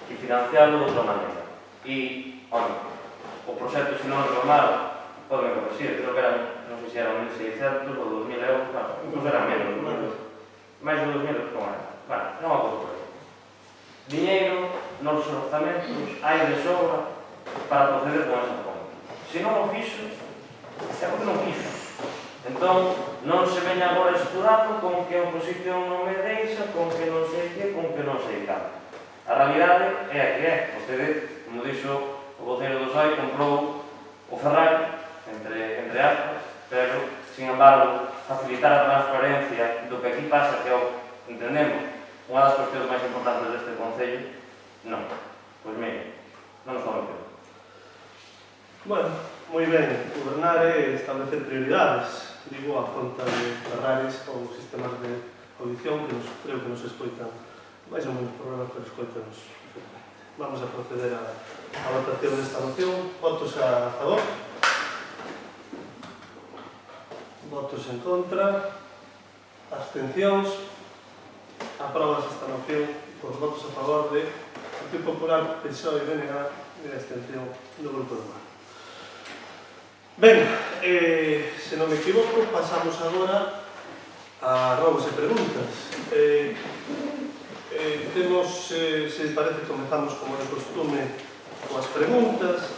que financiarlo de outra maneira. E, o proxecto, se non reclamar, podeme corregir, creo que eran, non sei se eran 1.600 ou 2.000 euros, non eran menos, máis de 2.000 euros como era. Bueno, non a pouco por aí. Diñeiro nos orzamentos hai de sobra para proceder con esa compra. Se non o fixo, é porque non fixo. Entón, non se veña agora estudando con que a oposición non me deixa, con que non sei que, con que non sei cal. A realidade é a que é. Vostede, como dixo o voceiro do SOI, comprou o Ferrari, entre aspas, pero, sin embargo, facilitar a transparencia do que aquí pasa, que é o que entendemos, unha das cuestións máis importantes deste Concello, non. Pois mire, non nos convenceu. Bueno, moi ben, gobernar é establecer prioridades, digo, a conta de Ferraris ou sistemas de audición que creo que nos escoitan, máis ou menos problemas, pero escoitanos. Vamos a proceder a votación desta moción. Votos a favor? Votos en contra? Abstencións? Aprobas esta moción por votos a favor de Partido Popular, PSOE, BNG e a abstención do Grupo do Mar. Ben, se non me equivoco, pasamos agora a novos e preguntas. Temos, se parece, comenzamos como de costume coas preguntas.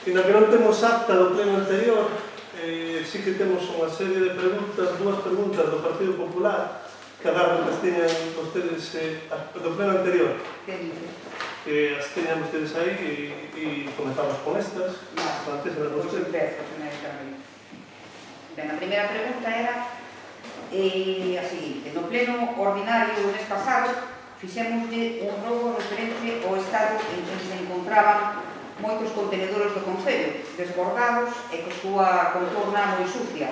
Sino que non temos acta do pleno anterior, sí que temos unha serie de preguntas, dúas preguntas do Partido Popular que agardo que as teñan vostedes do pleno anterior, que as teñan vostedes aí e comenzamos con estas. Antes de vostedes. Ben, a primeira pregunta era a seguinte: no pleno ordinario do mes pasado fixémoslle un rogo referente ao estado en que se encontraban moitos contenedores do Concello, desbordados e con súa contorna moi sucia,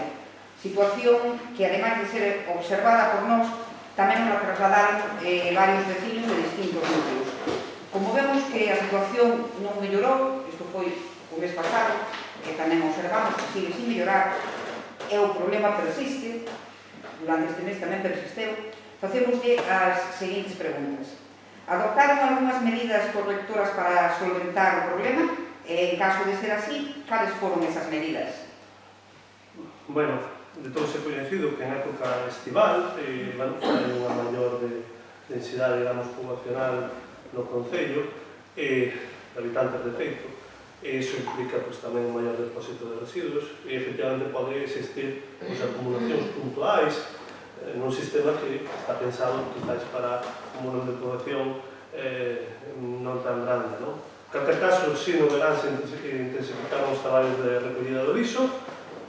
situación que, ademais de ser observada por nós, tamén nos trasladaron varios vecinos de distintos núcleos. Como vemos que a situación non mellorou, isto foi o mes pasado, e tamén observamos que sigue sin mellorar, e o problema persiste, durante este mes tamén persisteu, facémoslle as seguintes preguntas. Adoptaron algunhas medidas correctoras para solventar o problema? E, en caso de ser así, cales foron esas medidas? Bueno, de todo se coñecido que en época estival hai unha maior densidade, digamos, poblacional no Concello e habitantes de feito, e iso implica pues, tamén un maior depósito de residuos e efectivamente pode existir pues, acumulacións puntuais nun sistema que está pensado quizás para un volumen de población non tan grande, non? En calquer caso, si no verán se intensificaron os traballos de recollida do lixo,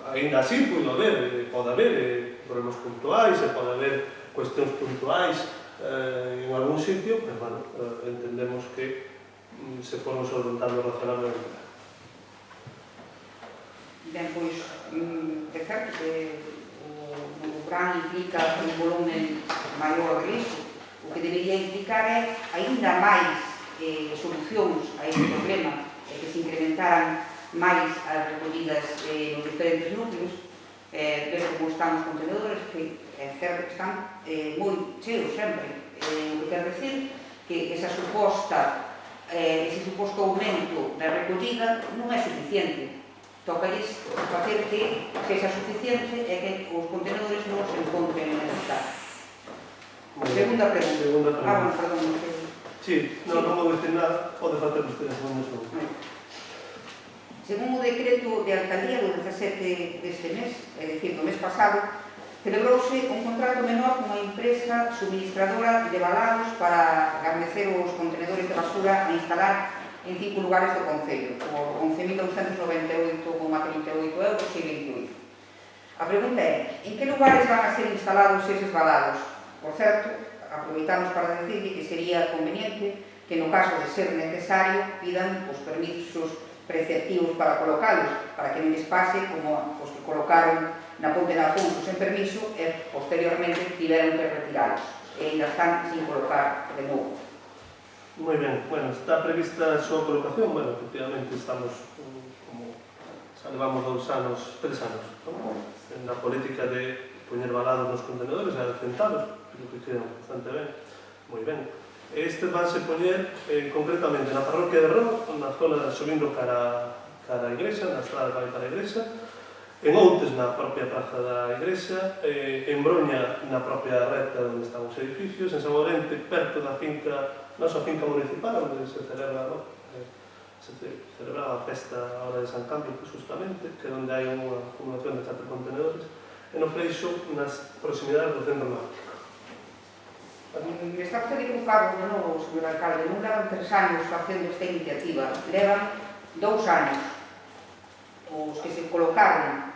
ainda así pode haber problemas puntuais e pode haber cuestións puntuais en algún sitio, pero bueno, entendemos que se foron solventando razonablemente. Ben, pois, é certo que o gran implica un volumen maior de lixo, o que debería implicar é aínda máis solucións a este problema, e que se incrementaran máis as recollidas nos diferentes núcleos, ver como están os contenedores, que é certo que están moi cheos sempre. O que quer decir que ese suposto aumento da recollida non é suficiente. Tocalles facer que sexa suficiente e que os contenedores non se encontren en estado. Segunda pregunta. Bueno, perdón. Sí, non vou dicir nada, pode facer ustedes un mesmo. Según o decreto de alcaldía do 17 deste mes, é dicir, do mes pasado, celebrouse un contrato menor cunha empresa suministradora de balados para garnecer os contenedores de basura a instalar en 5 lugares do Concello, por 11.298,38 euros e 28. A pregunta é, en que lugares van a ser instalados eses balados? Por certo, aproveitamos para decirle que sería conveniente que no caso de ser necesario pidan os permisos preceptivos para colocalos, para que non les pase como os que colocaron na Ponte de Afonso sen permiso e posteriormente tiveron que retiralos e ainda están sin colocar de novo. Moi ben, bueno, está prevista a súa colocación, bueno, efectivamente estamos, como xa levamos 3 anos, ¿no? Na política de poñer balados nos contenedores e acentalos, creo que quedan bastante ben, moi ben. Este vanse poñer concretamente na parroquia de Ró, na zona subindo cara a igrexa, na estrada que vai para a igrexa, en Outes na propia praza da igrexa, en Broña na propia reta onde están os edificios, en San Orente, perto da finca, nosa finca municipal, onde se celebra, ¿no? Se celebraba a festa a hora de San Cambio, justamente, que é onde hai unha acumulación de 4 contenedores, e no Freixo, nas proximidades do centro náutico. Está usted equivocado, non, señor alcalde, non levan 3 anos facendo esta iniciativa, levan 2 anos. Os que se colocaron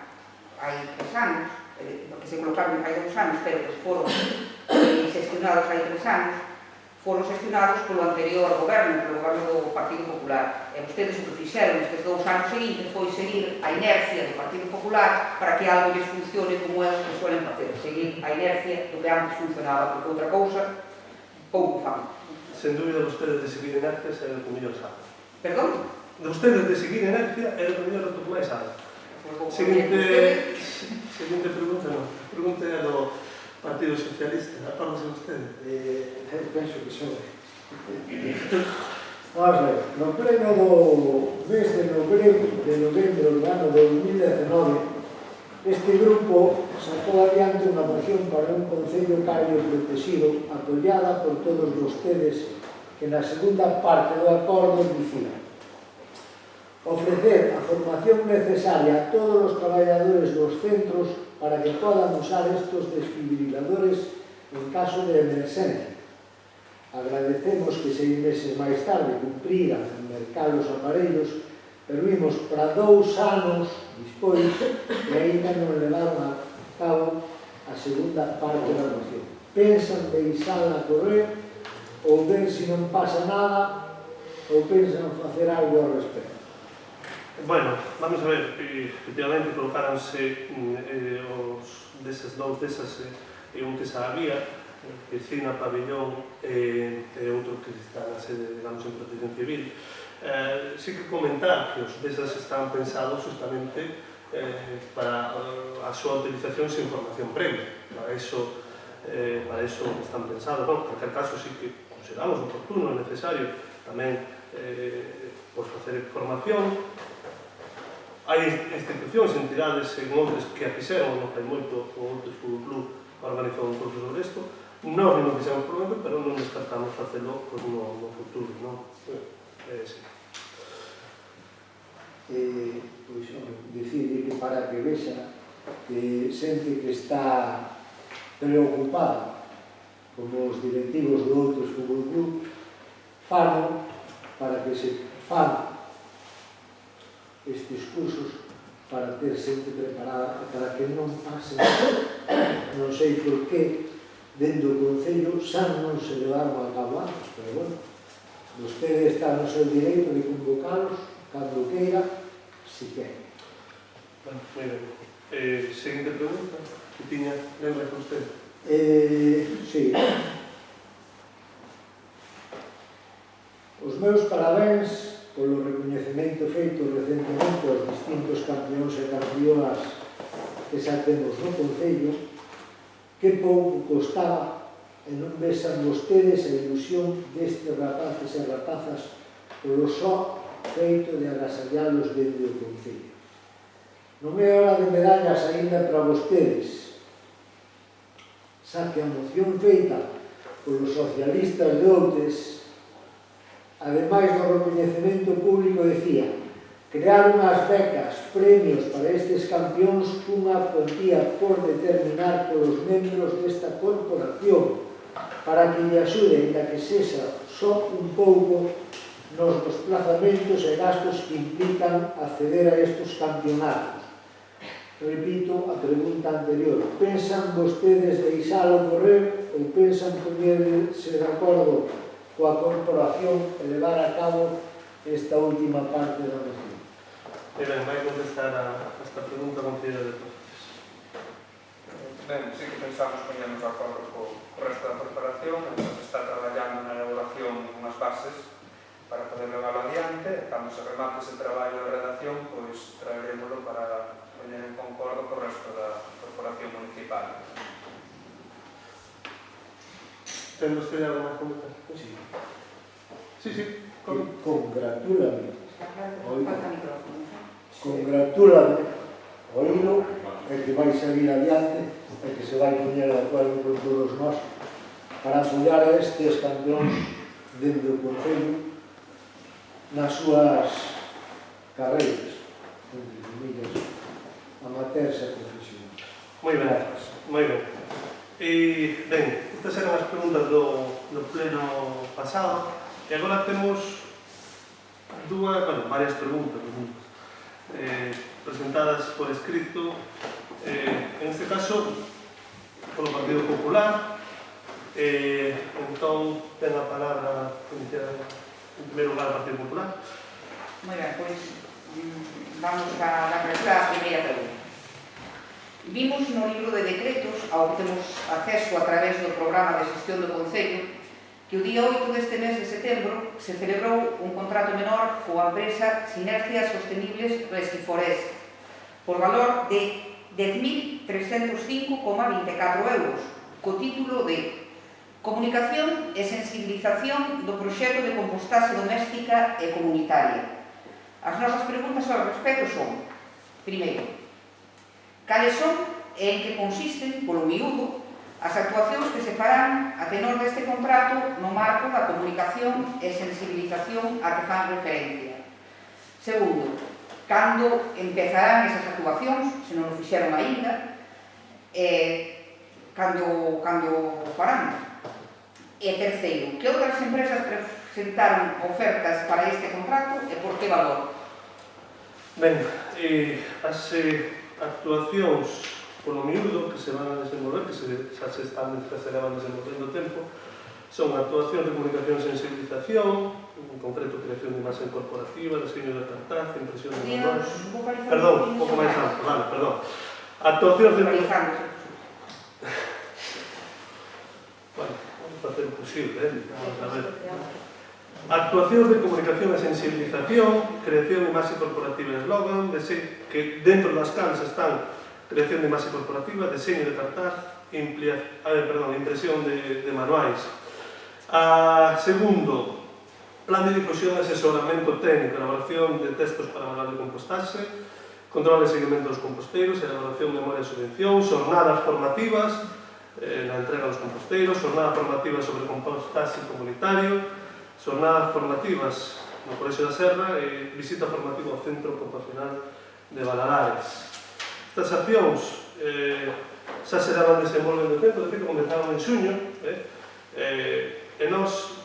hai 3 anos, que se colocaron hai 2 anos, pero que foron xestionados hai 3 anos, foron xestionados polo anterior goberno, polo goberno do Partido Popular. E vostedes o que fixeron estes 2 anos seguintes foi seguir a inercia do Partido Popular para que algo lles funcione como é o que suelen facer, seguir a inercia do que antes funcionaba, porque outra cousa pouco fan. Sen dúbida, vostedes de seguir inercias é o que mellor sabe. Perdón? De vostedes de seguir inercia é o que mellor o que máis sabe. Seguinte pregunta, non. Pregunta é do Partido Socialista, apárdase vostede. Penso que son. Vamos a ver, no pleno do mes de novembro do ano 2019, este grupo sacou adiante unha moción para un concello cario protegido apoiada por todos vostedes que na segunda parte do acordo dicían: ofrecer a formación necesaria a todos os traballadores dos centros para que podan usar estos desfibriladores en caso de emerxencia. Agradecemos que 6 meses máis tarde cumpriran en mercar os aparellos, pero vimos para 2 anos despois e ainda non levaron a cabo a segunda parte da moción. Pensan deixala correr ou ver se non pasa nada ou pensan facer algo ao respecto. Bueno, vamos a ver, efectivamente colocáronse desas un que xa había, Piscina, Pabellón e outro que está na sede, digamos, en Protección Civil. Sí que comentar que os desas están pensados justamente para a súa utilización sin información previa. Para iso están pensados. En calquer caso, sí que consideramos oportuno e necesario tamén facer información. Hai institucións, entidades en outros que a fixeron, non hai moito, con outros fútbol club organizou un curso sobre isto. Nós non fixemos por momento, pero non descartamos facelo no futuro, non? Sí. Pois, dicirle que para que vexa que xente que está preocupada como os directivos de outros fútbol club falo para que se fan estes cursos para ter xente preparada para que non pase non sei por que dentro do Concello xa non se levaron a cabo antes, pero bueno, vostede está no seu direito de convocalos cando queira, si quer. Bueno, moi ben. Seguinte pregunta, que tiña, lembra con usted? Sí. Os meus parabéns polo recoñecemento feito recentemente aos distintos campeóns e campeonas que xa temos no Concello, que pouco costaba e non vexan vostedes a ilusión destes rapaces e rapazas polo só feito de agasallalos dentro do Concello. Non é hora de medallas aínda para vostedes, xa que a moción feita polos socialistas de Outes, ademais do recoñecemento público, decía crear unhas becas, premios para estes campións cunha cuantía por determinar polos membros desta corporación para que lle axuden a que sexa só un pouco nos desplazamentos e gastos que implican acceder a estes campeonatos. Repito a pregunta anterior. Pensan vostedes deixalo correr ou pensan poñerse de acordo coa corporación e levar a cabo esta última parte da moción? Ben, vai contestar a esta pregunta con Cira de Proces. Ben, sí que pensamos poñernos de acordo co resto da corporación, entón se está traballando na elaboración de unhas bases para poder levarlo adiante, e cando se remate ese traballo de redacción, pois traeremoslo para poñer en concordo co resto da corporación municipal. Ten vostede algo máis comentar? Sí. Sí. Congratúlame. Falta micrófono. Congratúlame, oílo, e que vai salir adiante e que se vai poñer de acordo con todos nós para apoiar a estes campeóns dentro do Concello nas súas carreiras, entre comillas, amateurs e profesionais. Moi ben, moi ben. Ben, estas eran as preguntas do pleno pasado e agora temos varias preguntas presentadas por escrito, en este caso polo Partido Popular. Entón, ten a palabra en primeiro lugar o Partido Popular. Moi ben, pois vamos a dar a primeira pregunta. Vimos no libro de decretos ao que temos acceso a través do programa de xestión do Concello que o día 8 deste mes de setembro se celebrou un contrato menor coa empresa Sinergias Sostenibles Resquiforest por valor de 10.305,24 euros co título de Comunicación e sensibilización do proxecto de compostaxe doméstica e comunitaria. As nosas preguntas ao respecto son: primeiro, cales son e en que consisten, polo miúdo, as actuacións que se farán a tenor deste contrato no marco da comunicación e sensibilización a que fan referencia? Segundo, cando empezarán esas actuacións, se non o fixeron aínda, cando o farán. E terceiro, que outras empresas presentaron ofertas para este contrato e por que valor? Ben, as actuacións polo miúdo que se van a desenvolver, que xa se levan desenvolvendo tempo, son actuacións de comunicación e sensibilización, en concreto creación de imaxe corporativa, diseño de cartaz, impresión de manuais. Perdón, un pouco máis alto, vale, perdón. Actuacións de... Bueno, vamos a facer o posible, vamos a ver. Actuacións de comunicación e sensibilización, creación de imaxe corporativa e eslogan, que dentro das cans están creación de imaxe corporativa, diseño de cartaz, impresión de manuais. Segundo, plan de difusión e asesoramento técnico, elaboración de textos para manual de compostaxe, control e seguimento dos composteiros, elaboración de memoria de subvención, jornadas formativas na entrega dos composteiros, jornadas formativas sobre compostaxe comunitario, jornadas formativas no Colexio da Serra e visita formativa ao Centro Ocupacional de Valadares. Estas accións xa se daban desenvolvendo tempo, de feito comenzaron en xuño, e nós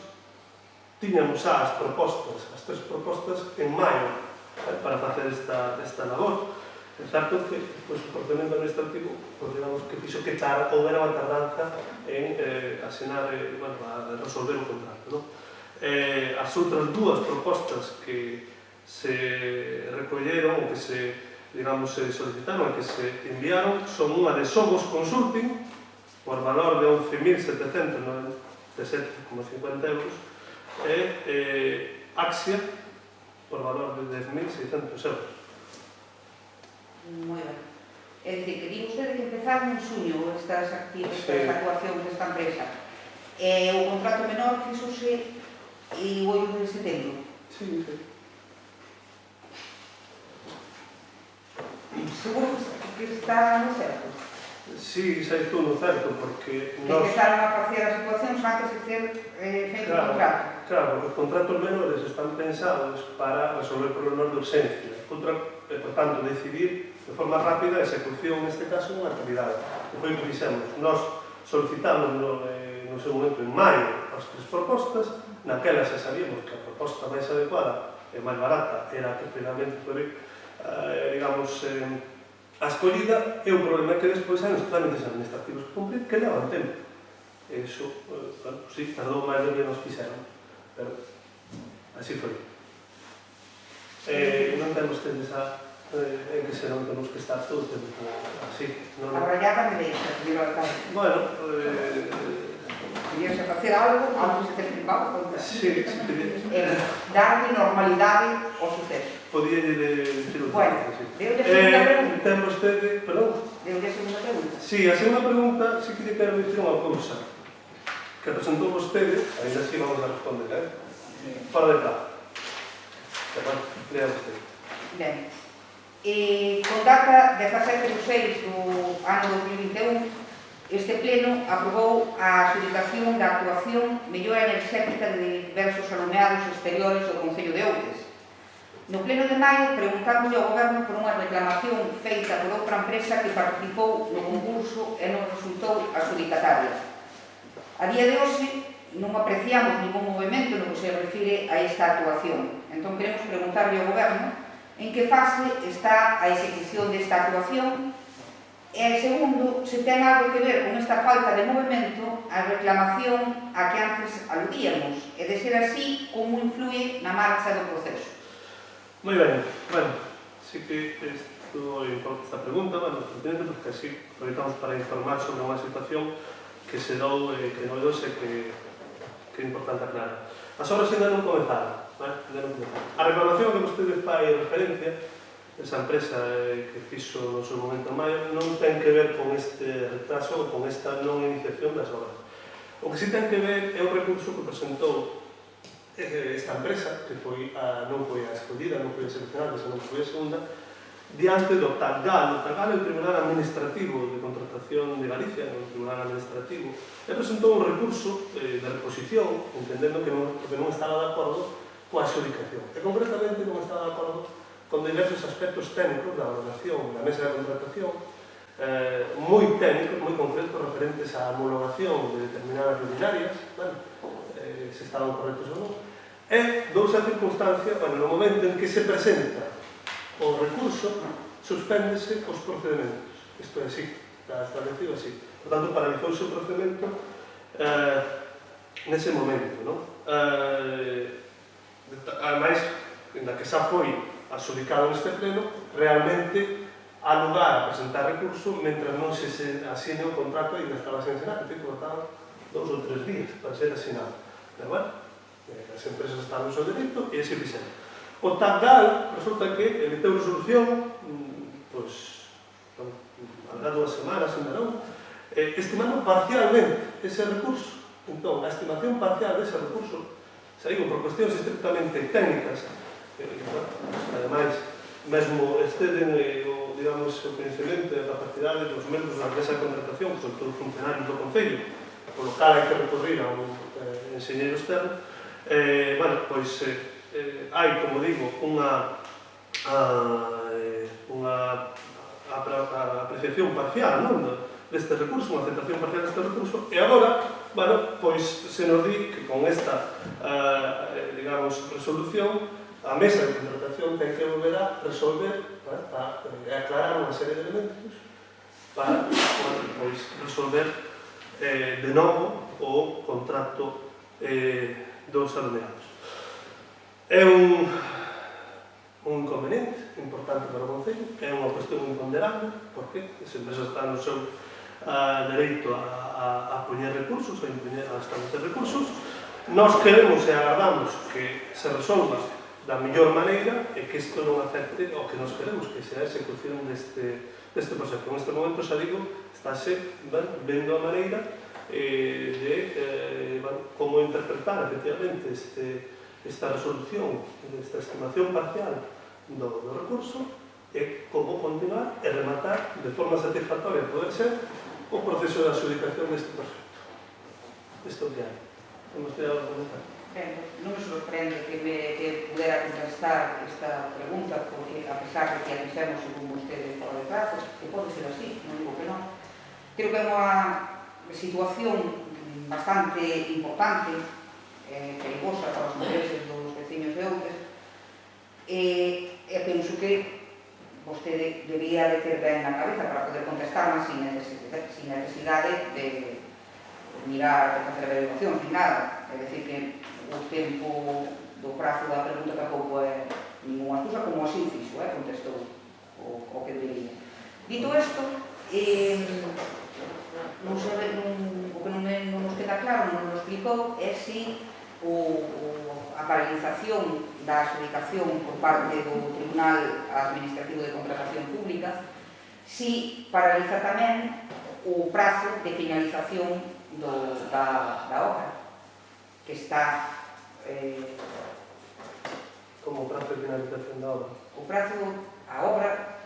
tiñamos xa as tres propostas en maio para facer esta labor. É certo que o procedimento administrativo, digamos que fixo que houbera unha tardanza en asinar, a resolver o contrato. As outras dúas propostas que se recolleron ou que se solicitaron e que se enviaron son unha de Sogos Consulting por valor de 11.797,50 euros e Axia por valor de 10.600 euros. Moi ben. É dicir, que digo usted que empezaron en xuño estas actuacións desta empresa. O contrato menor fixose o 8 de setembro. Sí. Seguro que está no certo. Sí, xa estou no certo, porque Que empezaron a facer as actuacións antes de ser feito o contrato. Claro, porque os contratos menores están pensados para resolver problemas de urgencia. Por tanto, decidir de forma rápida a execución, neste caso, unha actividade. Que foi o que fixemos. Nos solicitamos no seu momento en maio as tres propostas, naquela xa sabíamos que a proposta máis adecuada e máis barata era a que finalmente foi, digamos, a escollida, e o problema é que despois hai os trámites administrativos que cumprir que levan tempo. E iso, sí, tardou máis do que nos quixeron, pero así foi. Non temos tenes en que se non temos que estar todos así. A rayada me deixa, señor alcalde. Bueno, Queríase facer algo antes de ter firmado o contrato. sí, Darle normalidade ao suceso. podía dicir o Bueno, sí. deulle a segunda pregunta. Ten vostede, perdón? Deulle a segunda pregunta. Sí, a segunda pregunta, sí que lle quero dicir unha cousa que presentou vostede, ainda así vamos a responder, fora de plazo. Bueno, lea vostede. Ben. Con data 17 de 6 do ano 2021, este pleno aprobou a adjudicación da actuación mellora enerxética de diversos alumeados exteriores do Concello de Outes. No pleno de maio preguntamos ao Goberno por unha reclamación feita por outra empresa que participou no concurso e non resultou adjudicataria. A día de hoxe non apreciamos ningún movimento no que se refire a esta actuación. Entón queremos preguntarle ao Goberno en que fase está a execución desta actuación e, segundo, se ten algo que ver con esta falta de movimento a reclamación a que antes aludíamos e, de ser así, como influye na marcha do proceso. Moi ben, bueno, sí que esta pregunta, bueno, pertinente, porque así aproveitamos para informar sobre unha situación que se dou, que novedose, que é importante aclarar. As obras ainda non comenzaron, a reclamación que vostede fai referencia, esa empresa que fixo no seu momento en maio, non ten que ver con este retraso ou con esta non iniciación das obras. O que sí ten que ver é o recurso que presentou esta empresa, que non foi a escollida, non foi a seleccionada, senón que foi a segunda, diante do TAGAL. O TAGAL é o Tribunal Administrativo de Contratación de Galicia, o Tribunal Administrativo, e presentou un recurso de reposición, entendendo que non estaba de acordo coa adjudicación. E concretamente non está de acordo con diversos aspectos técnicos da valoración da mesa de contratación, moi técnicos, moi concretos, referentes á homologación de determinadas luminarias, se estaban correctos ou non, e dousa circunstancia, no momento en que se presenta o recurso, suspéndese os procedementos. Isto é así, está establecido así. Por tanto, paralizouse o procedimento nese momento, non? Ademais, na que xa foi adjudicado neste pleno, realmente há lugar a presentar recurso mentre non se asine o contrato e ainda estaba sen assinar, que faltaban 2 ou 3 días para ser asinado. Pero, bueno, as empresas estaban no seu dereito e así fixeron. O TACDAL resulta que emiteu resolución, pois, habrá 2 semanas, ainda non, estimando parcialmente ese recurso. Entón, a estimación parcial dese recurso, xa digo, por cuestións estrictamente técnicas, ademais, mesmo exceden o conhecimento e a capacidade dos membros da mesa de contratación, que son todos funcionarios do Concello, polo cal hai que recurrir a un enxeñeiro externo, pois hai, como digo, unha apreciación parcial, non? Deste recurso, unha aceptación parcial deste recurso, e agora, pois se nos di que con esta, resolución, a mesa de contratación ten que volver a resolver, e aclarar unha serie de elementos para, resolver de novo o contrato dos alumnados. É un inconveniente importante para o Concello, é unha cuestión imponderable, porque as empresas están no seu dereito a poñer recursos, a establecer recursos. Nós queremos e agardamos que se resolva da mellor maneira e que isto non afecte o que nós queremos, que sea a execución deste proxecto. Neste momento, xa digo, estáse vendo a maneira de como interpretar efectivamente esta resolución, esta estimación parcial do recurso e como continuar e rematar de forma satisfactoria, poder ser, o proceso de adjudicación deste proxecto. Isto que hai. Como usted a comentar? Non me sorprende que pudera contestar esta pregunta, porque a pesar de que a fixemos según vostede fora de plazo, que pode ser así, non digo que non. Creo que é unha situación bastante importante, perigosa para os intereses dos veciños de Outes, e penso que vostede debería de ter ben na cabeza para poder contestarme sin necesidade de mirar, de facer averiguacións, ni nada. É dicir que o tempo do prazo da pregunta tampouco é ninguna excusa, como así o fixo, contestou o que debería. Dito isto, o que non nos queda claro, non nos explicou, é se a paralización da adjudicación por parte do Tribunal Administrativo de Contratación Pública, si paraliza tamén o prazo de finalización da obra, que está... Como prazo de finalización da obra? O prazo, a obra,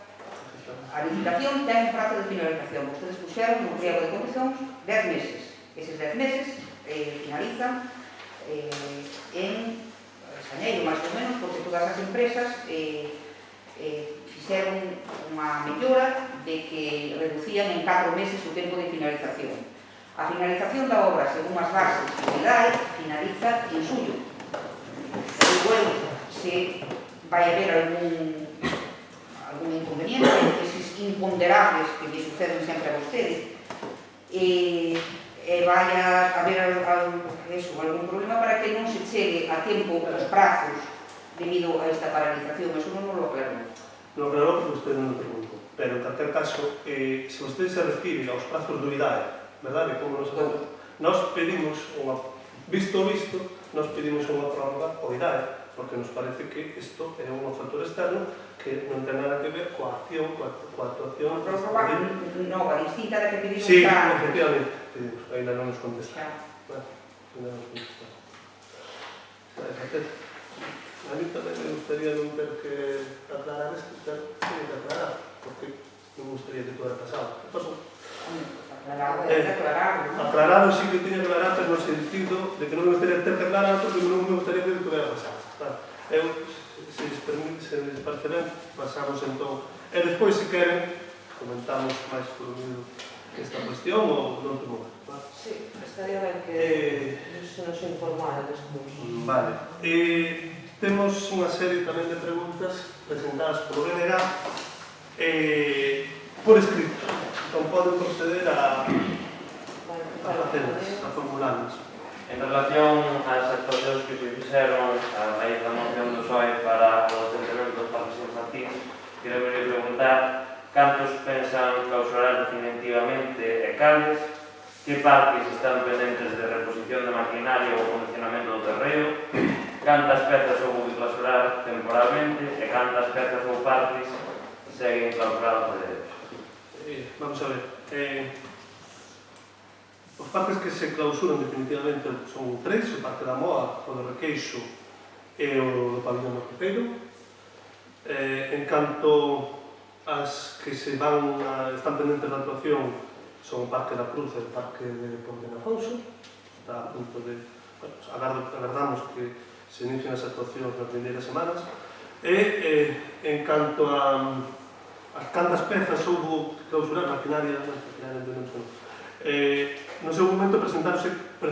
a licitación ten prazo de finalización. Vostedes puxeron no pliego de condicións 10 meses. Eses 10 meses finalizan en xaneiro, máis ou menos, porque todas as empresas fixeron unha mellora de que reducían en 4 meses o tempo de finalización. A finalización da obra, según as bases do IDAE, finaliza en xullo. E bueno, se vai haber algún inconveniente, eses imponderables que lle suceden sempre a vostede, e vai haber algún problema para que non se chegue a tempo os prazos debido a esta paralización. Eso non lo aclarou. Non aclarou porque usted non me preguntou. Pero, en calquer caso, se usted se refire aos prazos do IDAE, verdade? Como nos pedimos, visto, nos pedimos unha prórroga ao IDAE, porque nos parece que isto é un factor externo que non ten nada que ver coa acción, coa actuación... Unha prórroga nova, distinta da que pedimos. Sí, efectivamente, pedimos, ainda non nos contestaron. Ainda non nos contestaron. A mí tamén me gustaría non ter que aclarar isto, pero teño que aclarar, porque non me gustaría que tuera pasado. Que pasou? Aclarado sí que teño que aclarar, pero no sentido de que non me gustaría ter que aclarar, porque non me gustaría que tuera pasado. Se les permite, se les parece ben, pasamos entón. E despois, se queren, comentamos máis por medio esta cuestión ou non temo. Sí, estaría ben que se nos informara despois. Vale. Temos unha serie tamén de preguntas presentadas polo BNG por escrito. Entón poden proceder a facerlas, a formularlas. En relación ás actuacións que se fixeron a raíz da moción do PSOE para o desenvolvemento dos parques infantiles, quero preguntar cantos pensan clausurar definitivamente e cales, que parques están pendentes de reposición de maquinaria ou condicionamento do terreo, cantas pezas houve que clausurar temporalmente e cantas pezas ou parques seguen clausurados por derecho. Vamos a ver. Os parques que se clausuran definitivamente son tres: o Parque da Moa, o do Requeixo e o do Pabellón do Cruceiro. En canto as que están pendentes de actuación son o Parque da Cruz e o Parque de Ponte de Afonso. Está a punto de... agardamos que se inicien as actuacións nas vindeiras semanas. En canto a cantas pezas houve que clausurar maquinaria no seu momento presentáronse 4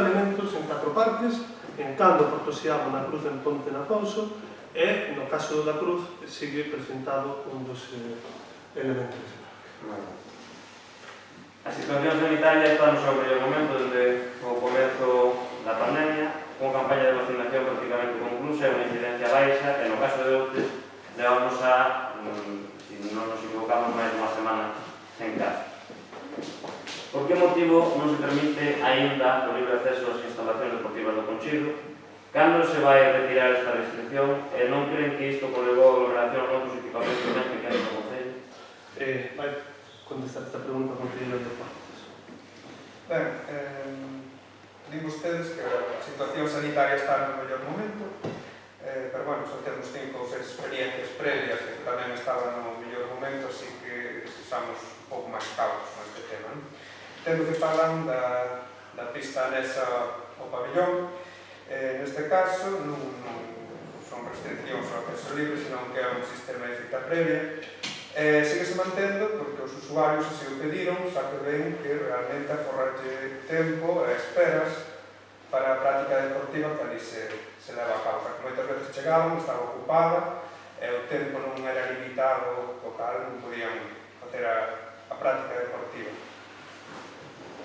elementos en 4 parques, en Cando, Portosiamo, na Cruz, en Ponte de Afonso, e no caso da Cruz sigue presentado un dos elementos. A situación sanitaria está no seu mellor momento desde o comezo da pandemia, con campaña de vacinación prácticamente conclusa e unha incidencia baixa, e no caso de Outes levamos a, se non nos equivocamos, máis de unha semana sen casos. Por que motivo non se permite aínda o libre acceso ás instalacións deportivas do Conchido? Cando se vai retirar esta restricción e non creen que isto conlevou a aglomeración a outros equipamentos máis pequenos do Concello? Vai contestar esta pregunta o Concello de Deportes. Ben, digo ustedes que a situación sanitaria está no mellor momento, pero, bueno, só temos 5 ou 6 experiencias previas que tamén estaban no mellor momento, así que estamos un pouco máis cautos neste tema. Tendo que falan da pista anexa ao pabellón, neste caso non son restriccións ao acceso libre, senón que é un sistema de cita previa. Síguese mantendo porque os usuarios así o pediron, xa que ven que realmente aforralle tempo e esperas para a práctica deportiva que ali se leva a cabo. Que moitas veces chegaban, estaba ocupada e o tempo non era limitado, o cal non podían facer a práctica deportiva.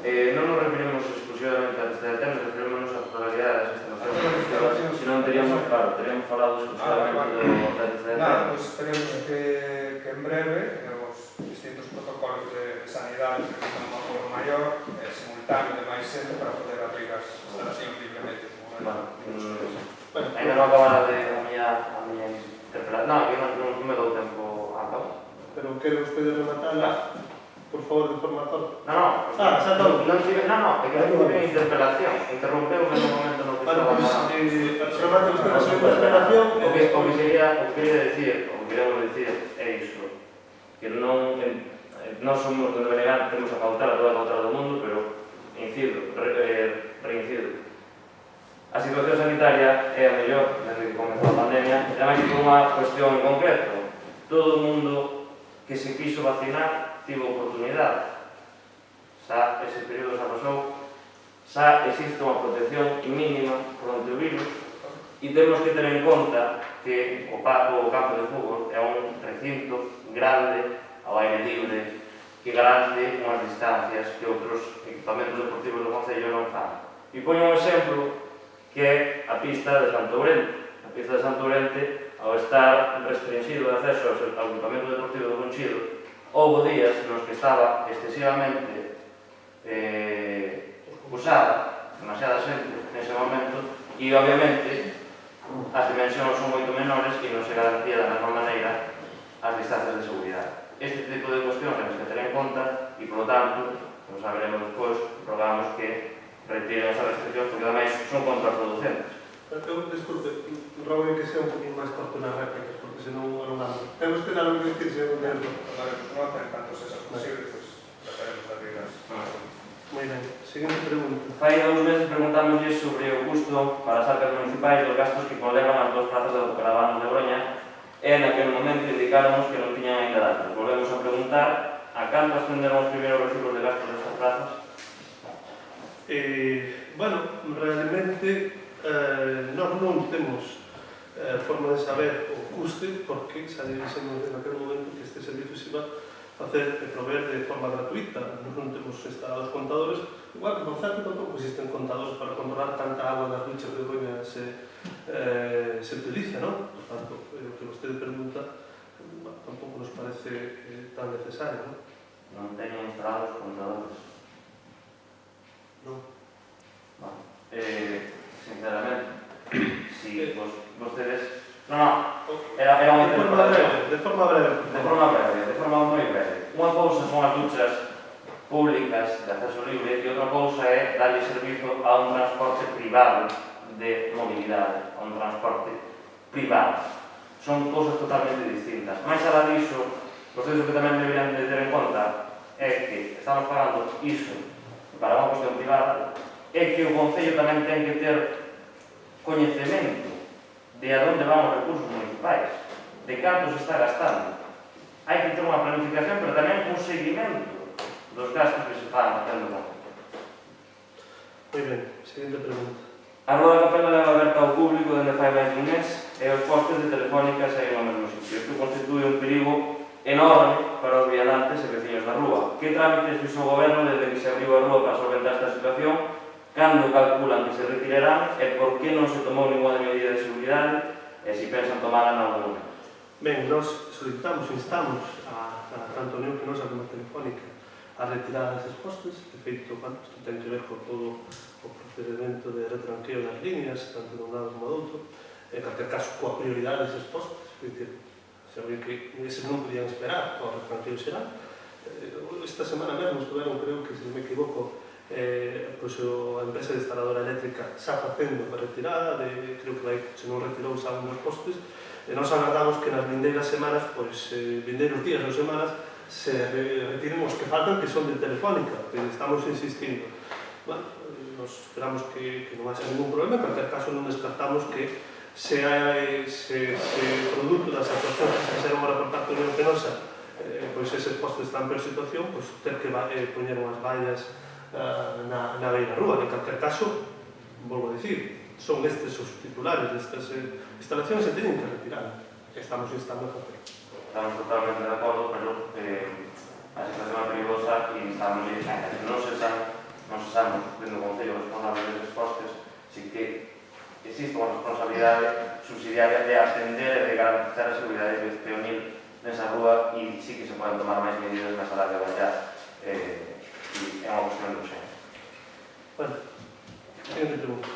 Non nos referimos exclusivamente a este tema, referimos a totalidade das instalacións. Se non teríamos falado exclusivamente do TCT. Nada, pois esperemos que en breve os distintos protocolos de sanidade que están unha forma maior, simultáneo de máis xente para poder abrir as instalacións libremente. Ainda non acabara de a miña interpelación. Non me dou tempo a acabar. Pero quero ustedes rematarla, por favor, de forma torpe. Xa todo. É que non tive interpelación. Interrompeu en un momento no que estaba falando. Remate usted a súa interpelación. O que queremos decir é iso. Que non somos de negar, temos a pautar a toda a pautar do mundo, pero reincido. A situación sanitaria é a mellor desde que comezou a pandemia, e tamén por unha cuestión en concreto. Todo o mundo que se quiso vacinar tivo oportunidade. Xa ese período xa pasou, xa existe unha protección mínima contra o virus, e temos que ter en conta que o campo de fútbol é un recinto grande, ao aire libre, que garante unhas distancias que outros equipamentos deportivos do Concello non fan. E poño un exemplo que é a pista de Santo Ourente. A pista de Santo Ourente, ao estar restringido de acceso ao equipamento deportivo do Conchido, houve días nos que estaba excesivamente usada, demasiada xente nese momento, e obviamente as dimensións son moito menores e non se garantía da mesma maneira as distancias de seguridade. Este tipo de cuestións temos que ter en conta e, polo tanto, como saberemos despois, rogamos que retiren esas restriccións porque tamén son contraproducentes. Disculpe, rogo que sea un poquinho máis corto nas réplicas, porque senón alongamos. Ten usted algo que decir, señor Leandro? Daremos nota en canto sexa posible, pois trataremos de abrir as... Moi ben, sí. Siguiente pregunta. Fai 2 meses preguntámoslle sobre o custo para as arcas municipais dos gastos que conlevan as 2 plazas de autocaravanos de Oroña e naquele momento indicáramos que non tiñan ainda datos. Volvemos a preguntar a canto ascenderon os primeiros recibos de gastos destas plazas. Bueno, realmente nós non temos forma de saber o custe porque xa dixemos en aquel momento que este servicio se iba a facer e proveer de forma gratuita. Nós non temos instalados contadores, igual que por certo tampouco existen contadores para controlar tanta agua das duchas de Oroña se utiliza, non? Por tanto, o que vostede pregunta tampouco nos parece tan necesario, non? Non teñen instalados contadores. Non. Bueno, sinceramente, si vostedes... Non, era unha interpretación. De forma breve. De forma moi breve. Unha cousa son as duchas públicas de acceso libre e outra cousa é darlle servizo a un transporte privado de mobilidade, a un transporte privado. Son cousas totalmente distintas. Mais alá diso, vostedes o que tamén deberían de ter en conta é que estamos pagando iso para unha cuestión privada e que o Concello tamén ten que ter coñecemento de a onde van os recursos municipais, de canto se está gastando. Hai que ter unha planificación, pero tamén un seguimento dos gastos que se fan facendo con. Moi ben, seguinte pregunta. A Rúa da Capela leva aberta ao público dende fai máis dun mes e os postes de Telefónica seguen no mesmo sitio. Isto constitúe un perigo enorme para os viandantes e veciños da rúa. Que trámites fixo o goberno desde que se abriu a rúa para solventar esta situación? Cando calculan que se retirarán e por que non se tomou ninguna medida de seguridade e se pensan tomar en algún momento? Ben, nós solicitamos, instamos a tanto a Unión Fenosa como a Telefónica a retirar eses postes. De feito, isto ten que ver con todo o procedimento de retranqueo das líneas, tanto de un lado como do outro, en calquer caso, coa prioridade deses postes. É dicir, se ve que eses non podían esperar ao retranqueo xeral. Esta semana mesmo estuveron, creo que, se non me equivoco, pois a empresa de instaladora eléctrica xa facendo a retirada, creo que se non retirou xa un dos postes, e nós agardamos que nas vindeiras semanas, pois vindeiros días ou semanas, se retiren os que faltan, que son de Telefónica, que estamos insistindo. Bueno, nos esperamos que non haxa ningún problema, en calquer caso non descartamos que se produto das actuacións que se fixeron agora por parte da Unión Fenosa, pois eses postes están per situación, pois ter que poñer unhas vallas na beira rúa. En calquer caso, volvo a dicir, son estes os titulares destas instalacións e teñen que retirar. Estamos instando a facer. Estamos totalmente de acordo, pero a situación é perigosa e estamos que non se sabemos dentro do Concello responsable destes postes, si que existe unha responsabilidade subsidiaria de atender e de garantizar a seguridade deste peonil nesa rúa e sí que se poden tomar máis medidas máis a larga vallar. É unha cuestión de urgencia. Bueno, siguiente pregunta.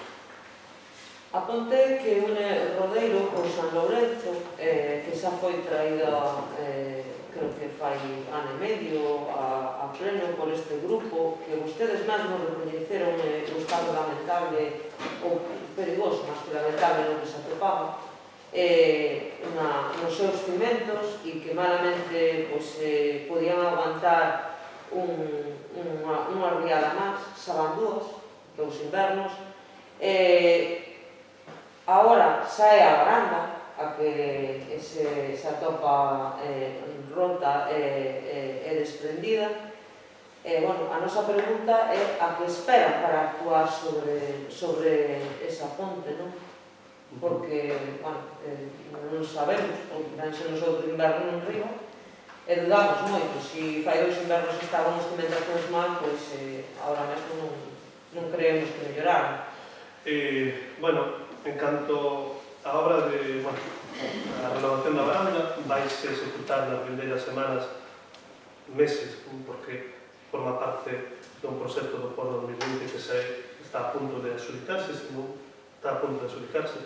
Aponte que une Rodeiro con San Lourenzo, que xa foi traída, creo que fai ano e medio, a pleno por este grupo, que vostedes mesmos recoñeceron o estado lamentable, ou perigoso, máis que lamentable no que se atopaba, nos seus cimentos, e que malamente podían aguantar unha riada máis, xa van dúas, dos invernos. Agora xa é a baranda a que se atopa rota e desprendida. Bueno, a nosa pregunta é a que espera para actuar sobre esa ponte, non? Porque, bueno, non sabemos, porque vanse nos outro inverno en Río, e dudamos moito. Se fai 2 invernos estaban os cimentacións mal, pois agora mesmo non creemos que melloraron. Bueno, en canto a obra de, a renovación da baranda, vaise executar nas vindeiras semanas, meses, porque forma parte dun proxecto do Foro 2020 que está a punto de adxudicarse, se non está a punto de adxudicarse.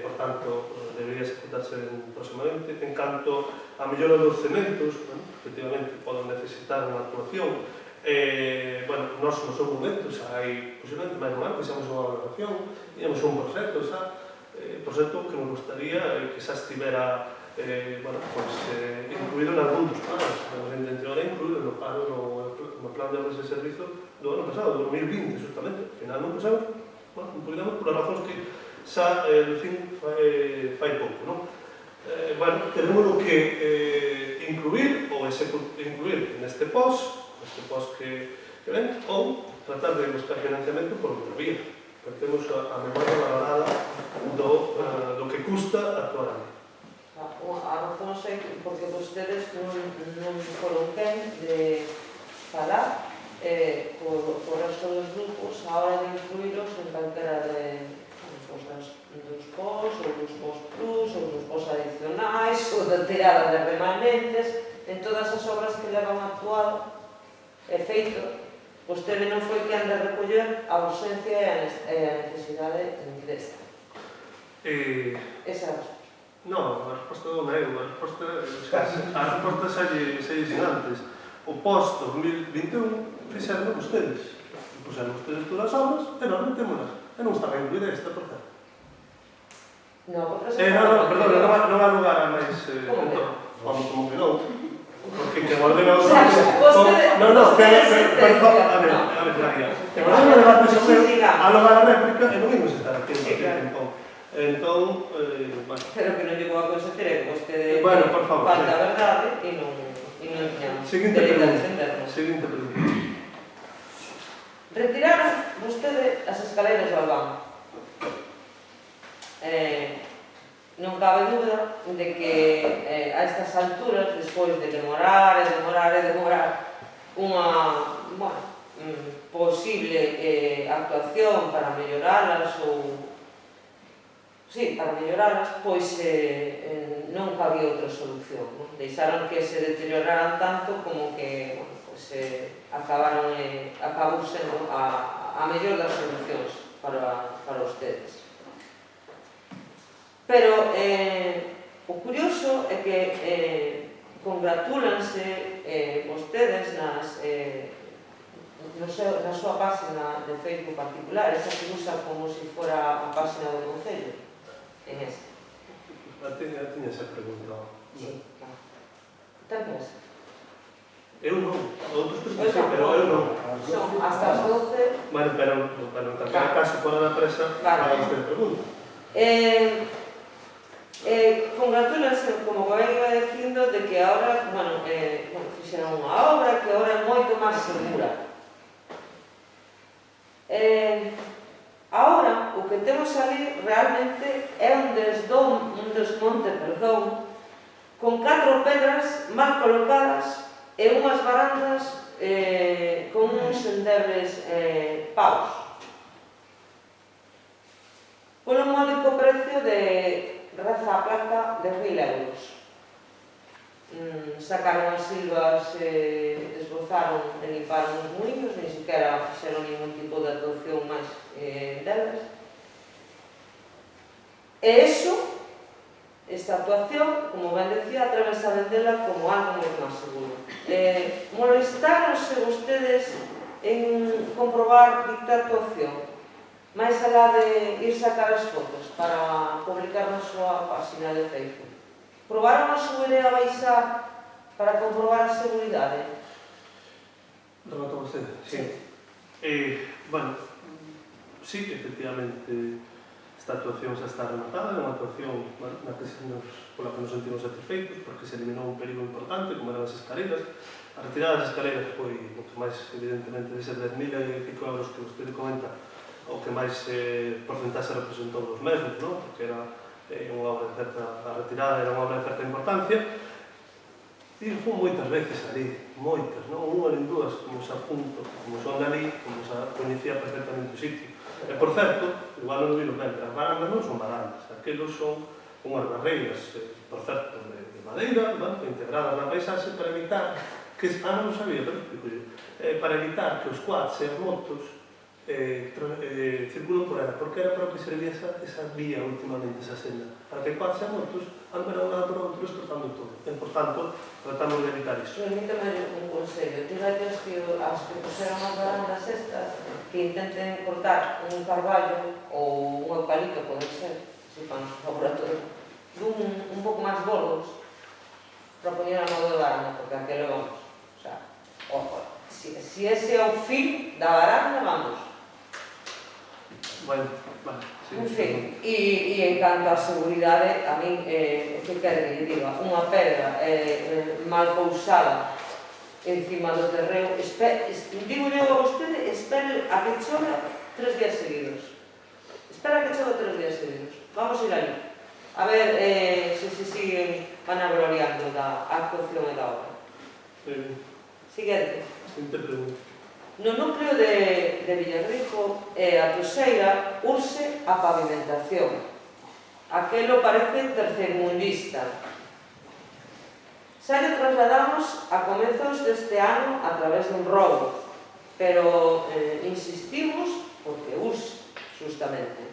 Por tanto, debería executarse próximamente. En canto a mellora dos cementos, efectivamente, poden necesitar unha actuación. Bueno, nós no seu momento, xa hai posiblemente máis un ano, fixamos unha valoración, teníamos un proxecto, proxecto que nos gustaría que xa estivera incluído en algún dos planos. A intención era incluído no plano como plan de obras de servizo do ano pasado, 2020, justamente. Al final non pasamos, bueno, non podemos por as razóns que xa, Lucín, fai pouco, non? Bueno, tenemos que incluir ou incluir neste post que ven, ou tratar de buscar financiamento por outra vía. Temos a memoria valorada do que custa actuar ali. A razón sei porque vostedes non foron quen de falar por resto dos grupos a hora de incluíros en calquera dos posts, ou dos post plus, ou dos posts adicionais, ou da tirada de remanentes, en todas as obras que levan actuado e feito, vostede non foi quen de recoller a urxencia e a necesidade desta. Esa é a resposta. Non, a resposta do meu, a resposta xa lle dixen antes. O post 2021 fixeron vostedes. Puxeron vostedes todas as obras e nós metémolas. E non estaba incluída esta, por certo. No, porque Perdón, non há lugar a máis... Como que non? Porque que volvemos... Non, por favor, a ver, María. Que volvemos a debate sobre a lugar a réplica e non imos estar aquí en pau. Entón, bueno... Pero que non llegou a consentir que vostede por favor, falta a verdade e non tiñamos Seguinte dereito a pregunta. defendernos. Seguinte pregunta. Retiraron vostede as escaleras do Albán. Non cabe dúbida de que a estas alturas, despois de demorar unha posible actuación para melloralas pois non cabía outra solución. Deixaron que se deterioraran tanto como que acabou sendo a mellor das solucións para ustedes. Pero o curioso é que congratúlanse vostedes na súa página de Facebook particular, esa que usa como se fora a página do Concello, en esa. Tiña esa pregunta. Sí, claro. Tamén esa. Eu non, outros tres sí, pero eu non. Son hasta as 12. Bueno, pero en calquera caso, fora da presa, para usted pregunta. Congratúlanse, como ben iba dicindo, de que agora, fixeron unha obra que agora é moito máis segura. Agora, o que temos ali realmente é un desmonte, con 4 pedras mal colocadas e unhas barandas con uns endebles paus. Por un módico precio de raza a placa de 1.000 euros. Sacaron as silvas, esbozaron e limparon os muiños, ni siquiera fixeron ningún tipo de actuación máis delas. E esta actuación, como ben decía, atreves a vendela como algo moi máis seguro. Molestáronse vostedes en comprobar dicta actuación, máis alá de ir sacar as fotos para publicar na súa página de Facebook. Probaron a subir e a baixar para comprobar a seguridade? Remata vostede? Sí. Bueno, sí, efectivamente, esta actuación xa está rematada, é unha actuación pola que nos sentimos satisfeitos, porque se eliminou un perigo importante, como eran as escaleras. A retirada das escaleras foi o que máis, evidentemente, deses 10.000 e pico euros que vostede comenta, o que máis porcentaxe representou dos mesmos, non? Porque era unha obra de certa, a retirada era unha obra de certa importancia, e fun moitas veces ali, moitas, non? Unha nin dúas, como xa apunto, como son ali, como xa coñecía perfectamente o sitio. E, por certo, igual non vino ben, as barandas non son barandas, aquelos son unhas barreiras, por certo, de madeira, integradas na paisaxe para evitar que, non sabía, pero para evitar que os quads e as motos circulan por ela, porque era para o que servía esa vía últimamente, esa senda, para que quads e motos andan un lado por outro exportando todo. E, por tanto, tratamos de evitar iso. Permítame un consello, dígate as que puseron as barandas estas, que intenten cortar un carballo ou un eucalipto, pode ser, se fan os laboratorios, un pouco máis gordos, para poñer a modo de baranda, porque aquelo vamos, o sea, ojo, si ese é o fin da baranda, vamos. Bueno, vale, sí. En fin, e en canto á seguridade, a min, que quere que lle diga, unha pedra mal pousada encima do terreo, digo eu a vostede, espere a que chove 3 días seguidos. Espera que chove 3 días seguidos. Vamos ir ali. A ver se se siguen vanagloriando da actuación e da obra. Siguiente. Siguiente pregunta. No núcleo de Villarrico e a Toseira urse a pavimentación. Aquelo parece tercermundista. Xa le trasladamos a comezos deste ano a través dun robo, pero insistimos porque urse, justamente.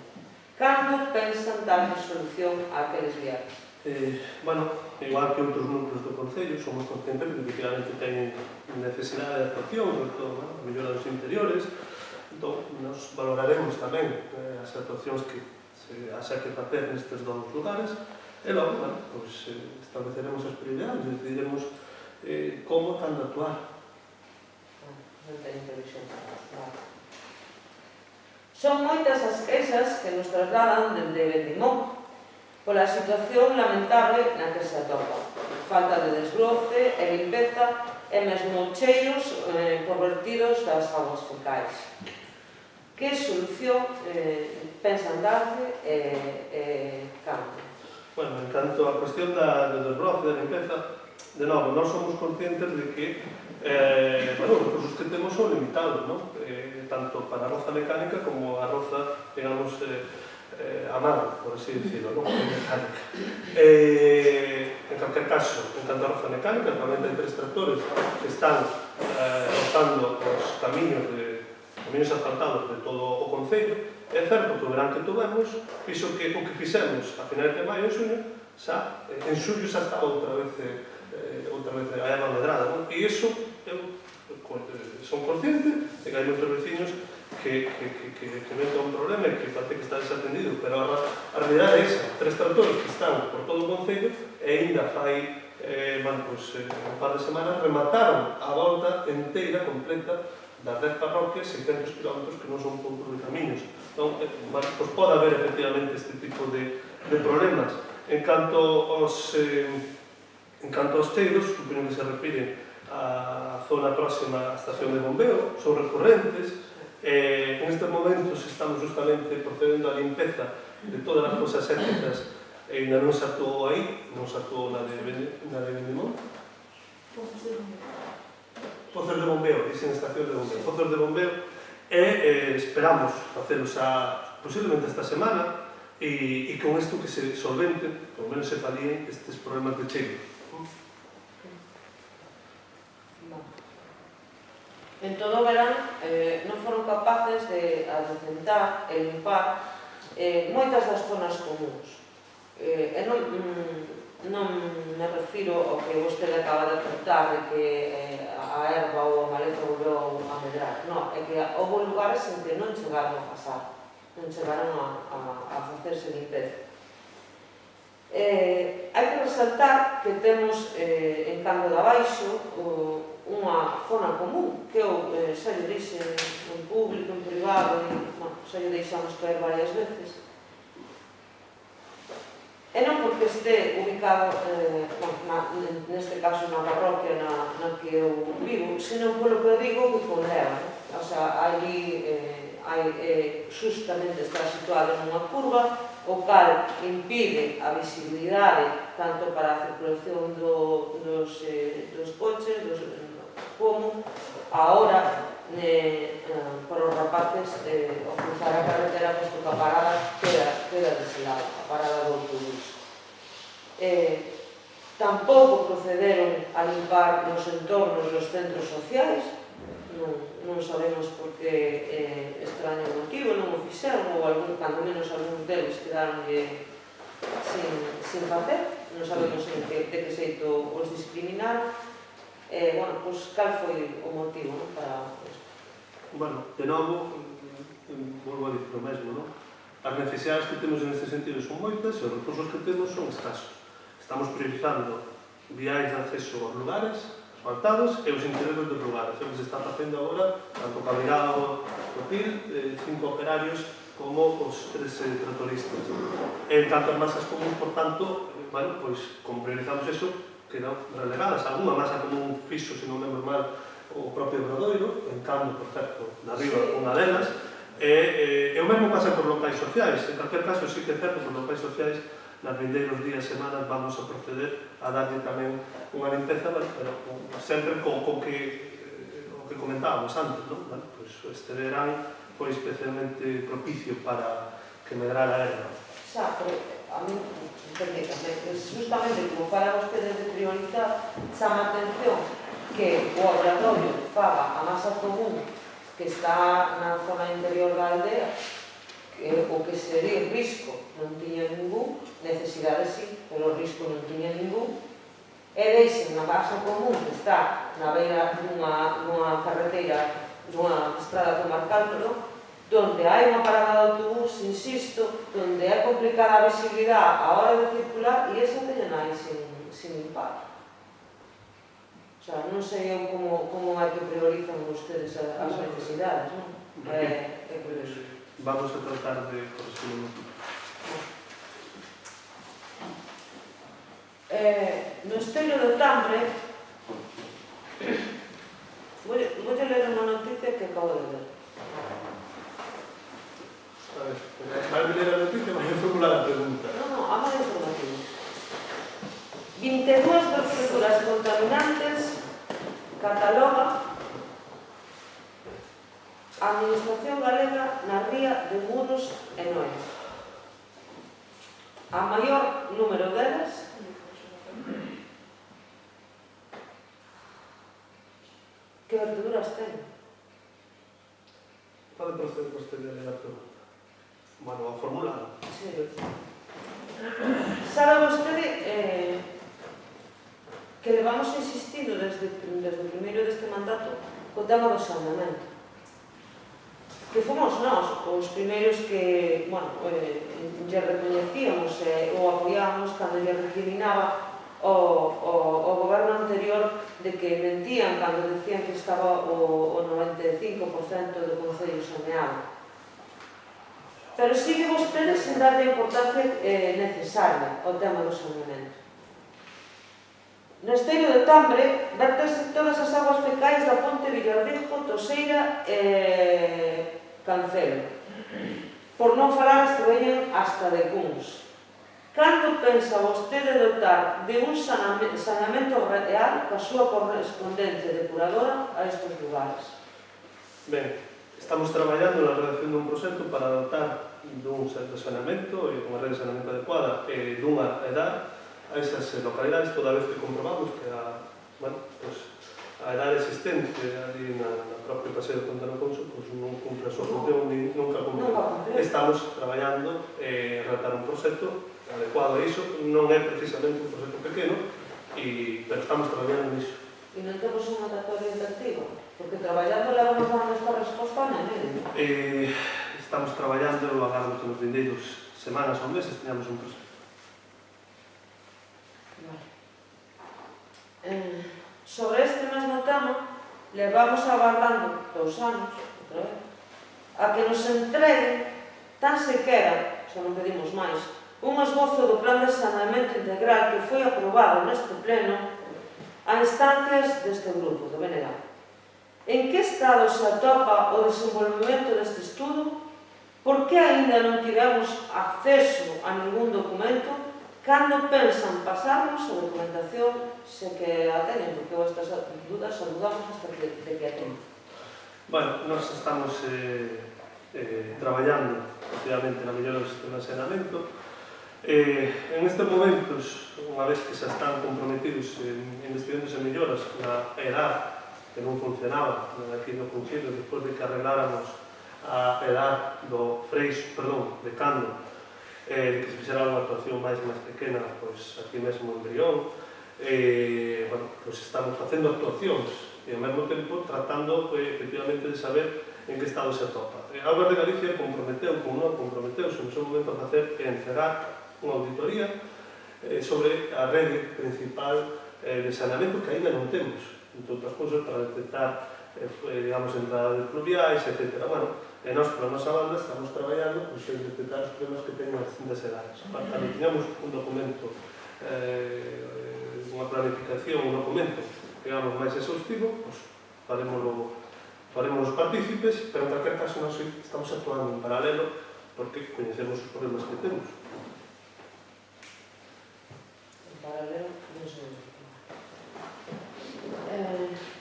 Cando pensan darle solución a aqueles viajes? Bueno, igual que outros núcleos do Concello, somos conscientes de que efectivamente teñen necesidade de actuación, sobre todo a mellora dos interiores. Entón, nos valoraremos tamén as actuacións que se haxa que facer nestes dous lugares e logo, bueno, pues, estableceremos as prioridades e decidiremos como e cando actuar. Non teño televisión. Son moitas as queixas que nos trasladan dende Vendimón pola situación lamentable na que se atopa. Falta de desbroce e limpeza e mesmo cheiros por vertidos das augas fecais. Que solución pensan darle e cando? Bueno, en canto a cuestión do desbroce, da limpeza, de novo, nós somos conscientes de que bueno, os recursos que temos son limitados, ¿no? Tanto para a roza mecánica como a roza, digamos, a mano, por así decirlo, ¿no? Mecánica. En calquer caso, en canto a roza mecánica, actualmente hai 3 tractores que están rozando os camiños asfaltados de todo o Concello. É certo que o verán que tuvemos, fixo que o que fixemos a finais de maio e xuño, xa, en xullo xa está outra vez a erva medrada, ¿no? E iso, eu son consciente de que hai moitos veciños que mete un problema e que parece que está desatendido, pero a realidade é esa, 3 tractores que están por todo o Concello e ainda fai un par de semanas remataron a volta inteira, completa, das 10 parroquias, 600 km que non son poucos de camiños. Entón, pues pode haber efectivamente este tipo de problemas. En canto aos cheiros, supoño que se refiren á zona próxima á estación de bombeo, son recurrentes. En estes momentos estamos justamente procedendo á limpeza de todas as fosas sépticas e ainda non se actuou aí, non se actuou na de Vendimón. Pozos de bombeo, dixen estación de bombeo. Pozos de bombeo e esperamos facelos posiblemente esta semana e con isto que se solventen, por menos se palíen estes problemas de cheiro. En todo o verán non foron capaces de adecentar e limpar moitas das zonas comuns. E non me refiro ao que vostede acaba de apuntar de que a erva ou a maleza volveu a medrar. Non, é que houve lugares en que non chegaron a pasar, non chegaron a facerse limpeza. Hai que resaltar que temos en Cando de Abaixo unha zona común que eu xa lle dixe en público, en privado, xa lle deixamos caer varias veces. E non porque este ubicado, neste caso na parroquia na que eu vivo, sino polo que eu digo que conleva. O sea, ali justamente está situado nunha curva, o cal impide a visibilidade tanto para a circulación dos coches, como ahora para os rapaces ao cruzar a carretera, pois que a parada queda dese lado, a parada do autobús. Tampouco procederon a limpar nos entornos dos centros sociais, non sabemos por que extraño motivo, non o fixeron, ou cando menos algúns deles quedaron sin facer, non sabemos de que xeito os discriminaron. Bueno, pois cal foi o motivo para isto? Bueno, de novo, volvo a dicir o mesmo, non? As necesidades que temos neste sentido son moitas e os recursos que temos son escasos. Estamos priorizando viais de acceso aos lugares, asfaltados e os interiores dos lugares. O que se está facendo agora, tanto o cabilado do PIL, 5 operarios, como os 3 tractoristas. En canto as masas comuns, por tanto, bueno, pois, como priorizamos eso, quedan relegadas. Alguna masa común fixo, se non lembro mal, o propio Obradoiro, en Cando, por certo, na riba, unha delas, e o mesmo pasa por locais sociais. En calquer caso, sí que é certo, por locais sociais, nas vindeiros días, semanas, vamos a proceder a darlle tamén unha limpeza, pero sempre co que comentábamos antes, non? Bueno, pois este verán foi especialmente propicio para que medrara a erva. Xa, pero a mí, permítame, justamente como fala vostedes de priorizar, chama a atención que o Obradoiro faga a masa común que está na zona interior da aldea, que o que sería risco non tiña ningún, necesidade sí, pero risco non tiña ningún, e deixen a masa común que está na beira dunha carretera, dunha estrada comarcal, perdón, donde hai unha parada de autobús, insisto, donde é complicada a visibilidade a hora de circular e esa teñen aí sin limpar. O sea, non sei eu como é que priorizan ustedes as necesidades, non? É curioso. Vamos a tratar de corregir un poquito. No Esteiro do Tambre, vou ler unha noticia que acabo de ver. A ver, vai ler a noticia, vai formular a pregunta. No, a modo informativo. 22 verteduras contaminantes cataloga a Administración Galega na ría de Muros e Noia. A maior número delas que verteduras ten? Pode proceder vostede a ler a pregunta. Bueno, a formular. Sí. Sabe vostede que levamos insistindo desde o primeiro deste mandato co tema do saneamento. Que fomos nós os primeiros que, bueno, lle recoñecíamos ou apoiábamos cando lle recriminaba o goberno anterior de que mentían cando decían que estaba o 95% do Concello saneado. Pero sigue vostedes sen darlle a importancia necesaria ao tema do saneamento. No Esteiro do Tambre vertese todas as aguas fecais da Ponte Villarrijo, Toseira e Cancelo, por non falar as que veñen hasta de Cuns. Cando pensa vostede dotar de un saneamento real coa súa correspondencia depuradora a estes lugares? Ben, estamos traballando na redacción dun proxecto para dotar dun centro de saneamento e unha rede de saneamento adecuada e dunha edad a esas localidades, toda vez que comprobamos que a edad existente ali na propia paseo de Fontana Conso non cumpre a súa función ni nunca cumpre. Estamos traballando redactar un proxecto adecuado a iso, non é precisamente un proxecto pequeno, pero estamos traballando niso. E non temos un mandatorio invertido? Porque traballando levamos dando esta resposta na medio. Estamos traballando, agardamos que nos vindeiros semanas ou meses teñamos un proxecto. Sobre este mesmo tema, levamos agardando 2 anos, outra vez, a que nos entreguen tan sequera, xa non pedimos máis, un esbozo do plan de saneamento integral que foi aprobado neste pleno a instancias deste grupo, do BNG. En que estado se atopa o desenvolvemento deste estudo? Por que aínda non tivemos acceso a ningún documento? Cando pensan pasarnos a documentación se que a teñen, porque estas dudas saludamos hasta de que a teñen. Bueno, nós estamos traballando efectivamente na mellora do sistema de saneamento. En estes momentos, unha vez que xa están comprometidos en investimentos e melloras na edad que non funcionaba aquí no Concello, despois de que arregláramos a edad do Freixo, perdón, de Cando, que se fixera unha actuación máis pequena, pois aquí mesmo en Brión, bueno, pois estamos facendo actuacións e ao mesmo tempo tratando efectivamente de saber en que estado se atopa. Augas de Galicia comprometeu, como non comprometeuse no seu momento a facer e entregar unha auditoría sobre a rede principal de saneamento que ainda non temos. entre outras cousas, para detectar, digamos, entradas pluviais, etc. Bueno, e nós, pola nosa banda, estamos traballando pois, en detectar os problemas que teñen as distintas edades. Cando tiñamos un documento, unha planificación, un documento, digamos, máis exhaustivo, pois, faremos os partícipes, pero en calquer caso nós estamos actuando en paralelo porque coñecemos os problemas que temos. En paralelo, non sei.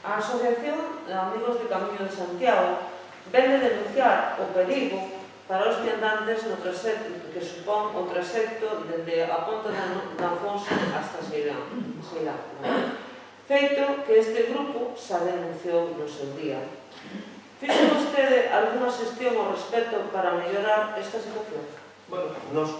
A Asociación Amigos de Camiño de Santiago ven de denunciar o perigo para os viandantes no traxecto que supón o traxecto dende a Ponta de Afonso hasta Seilán. Feito que este grupo xa denunciou no seu día. Fixo vostede alguna xestión ao respecto para mellorar esta situación? Bueno, nos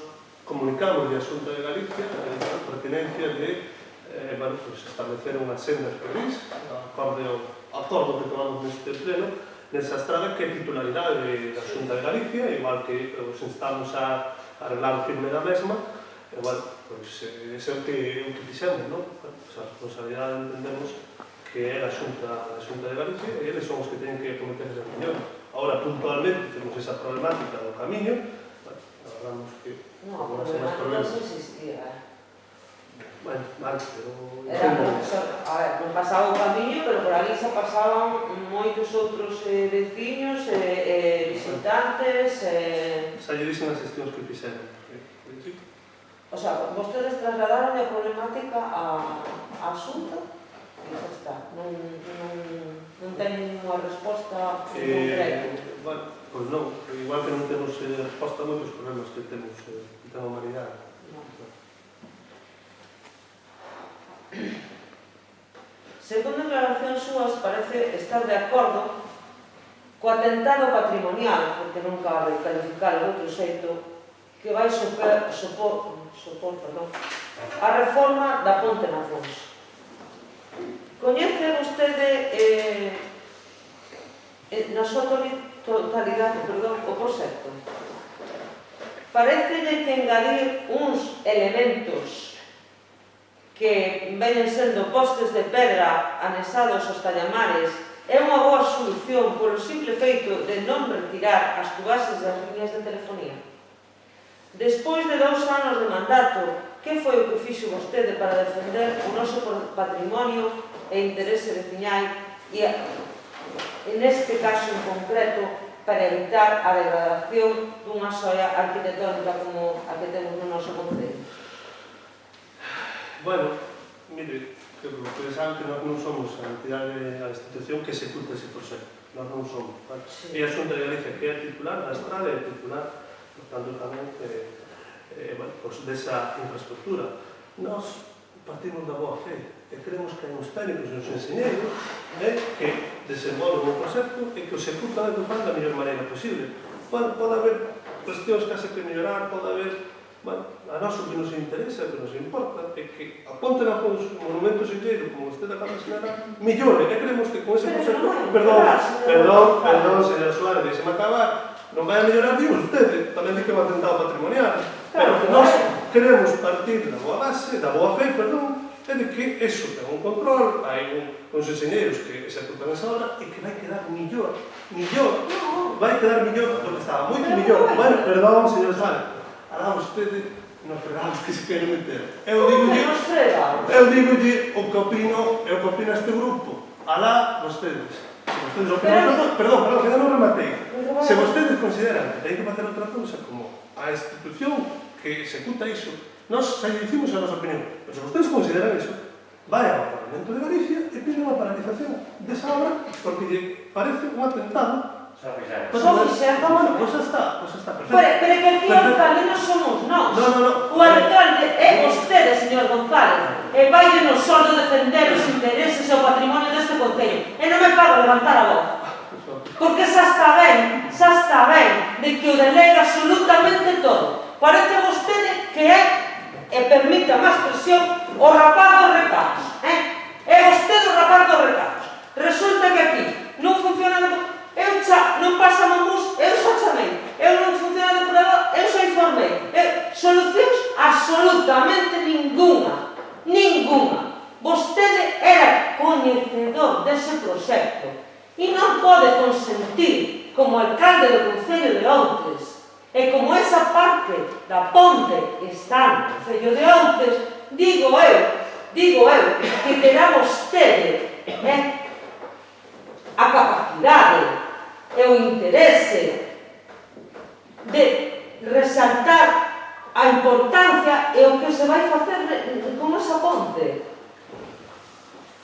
comunicamos de Asunta de Galicia a pertinencia de establecer unhas sendas prevís, acorde ao acordo que tomamos neste pleno, nesa estrada que é titularidade da Xunta de Galicia, igual que os instamos a arreglar o firme da mesma, e, bueno, pois, ese é o que fixemos, non? A responsabilidade entendemos que é a Xunta de Galicia e eles son os que teñen que cometer esa opinión. Ahora, puntualmente, temos esa problemática do camiño, agardamos que... Non, a problemática non existía, Bueno, vale, pero... A ver, non pasaba o camiño, pero por ali xa pasaban moitos outros veciños, visitantes... Xa lle dixen as xestións que fixeron. O sea, vostedes trasladaron a problemática a Xunta e xa está. Non teñen unha resposta concreta. Bueno, pois non. Igual que non temos resposta a moitos problemas que temos na humanidade. Segundo declaracións súas, parece estar de acordo co atentado patrimonial, porque non cabe calificar de outro xeito, que vai supor a reforma da Ponte na Afonso. Coñece vostede na súa totalidade o proxecto? Parecelle que engadir uns elementos que veñen sendo postes de pedra anexados aos tallamares é unha boa solución polo simple feito de non retirar as cubaxes das líneas de telefonía. Despois de 2 anos de mandato, que foi o que fixo vostede para defender o noso patrimonio e interese veciñal e, neste caso en concreto, para evitar a degradación dunha xoia arquitectónica como a que temos no noso concello? Bueno, mire, que ustedes saben que nós non somos a entidade, a institución que executa ese proxecto. Nós non somos. Vale? Sí. E a Xunta de Galicia que é titular, a estrada é titular, por tanto, tamén, bueno, pues, desa infraestructura. Nós partimos da boa fe e creemos que hai uns técnicos e uns enxeñeiros que desenvolven o proxecto e que o executan e que o fan da mellor maneira posible. Bueno, pode haber cuestións que hace que mellorar, pode haber... Bueno, a nós o que nos interesa, o que nos importa, é que a Ponte na Afonso, o monumento xilleiro, como usted acaba de señalar, millore, e creemos que con ese proxecto... Perdón, señora Suárez, deixeme acabar, non vai a mellorar Dios, usted tamén di que va a atentado patrimonial, pero que nós queremos partir da boa base, da boa fe, perdón, é de que eso ten un control, hai uns enxeñeiros que executan esa obra e que vai quedar millor, vai quedar millor do que estaba, moito millor. Bueno, perdón, señora Suárez, alá vostede nos fregados que se queren meter. Eu digolle o que opino e o que opina este grupo. Alá vostedes. Se vostedes opinan... Perdón, que non rematei. Se vostedes consideran que hai que facer outra cousa como a institución que executa iso, nós xa dicimos a nosa opinión. Pero se vostedes consideran iso, vai ao Parlamento de Galicia e piden a paralización desa obra porque lle parece un atentado. Só fixeron. Bueno, pois está, perfecto. Pero que aquí o alcalde non somos nós. No. O alcalde é vostede, señor González. E vai nos solo defender os intereses e o patrimonio deste concello. E non me fago levantar a voz. Porque xa está ben de que o delega absolutamente todo. Parece vostede que é, e permita máis presión, o rapaz dos recados. É vostede o rapaz dos recados. Resulta que aquí non funciona... non pasamos bus, eu xa chamei. Eu non funciona de prueba, eu xa informei. Solucións absolutamente ninguna. Vostede era coñecedor como alcalde do Concello de Outes, e como esa parte da ponte está no Concello de Outes, digo eu, que terá vostede a capacidade e o interese de resaltar a importancia e o que se vai facer con esa ponte.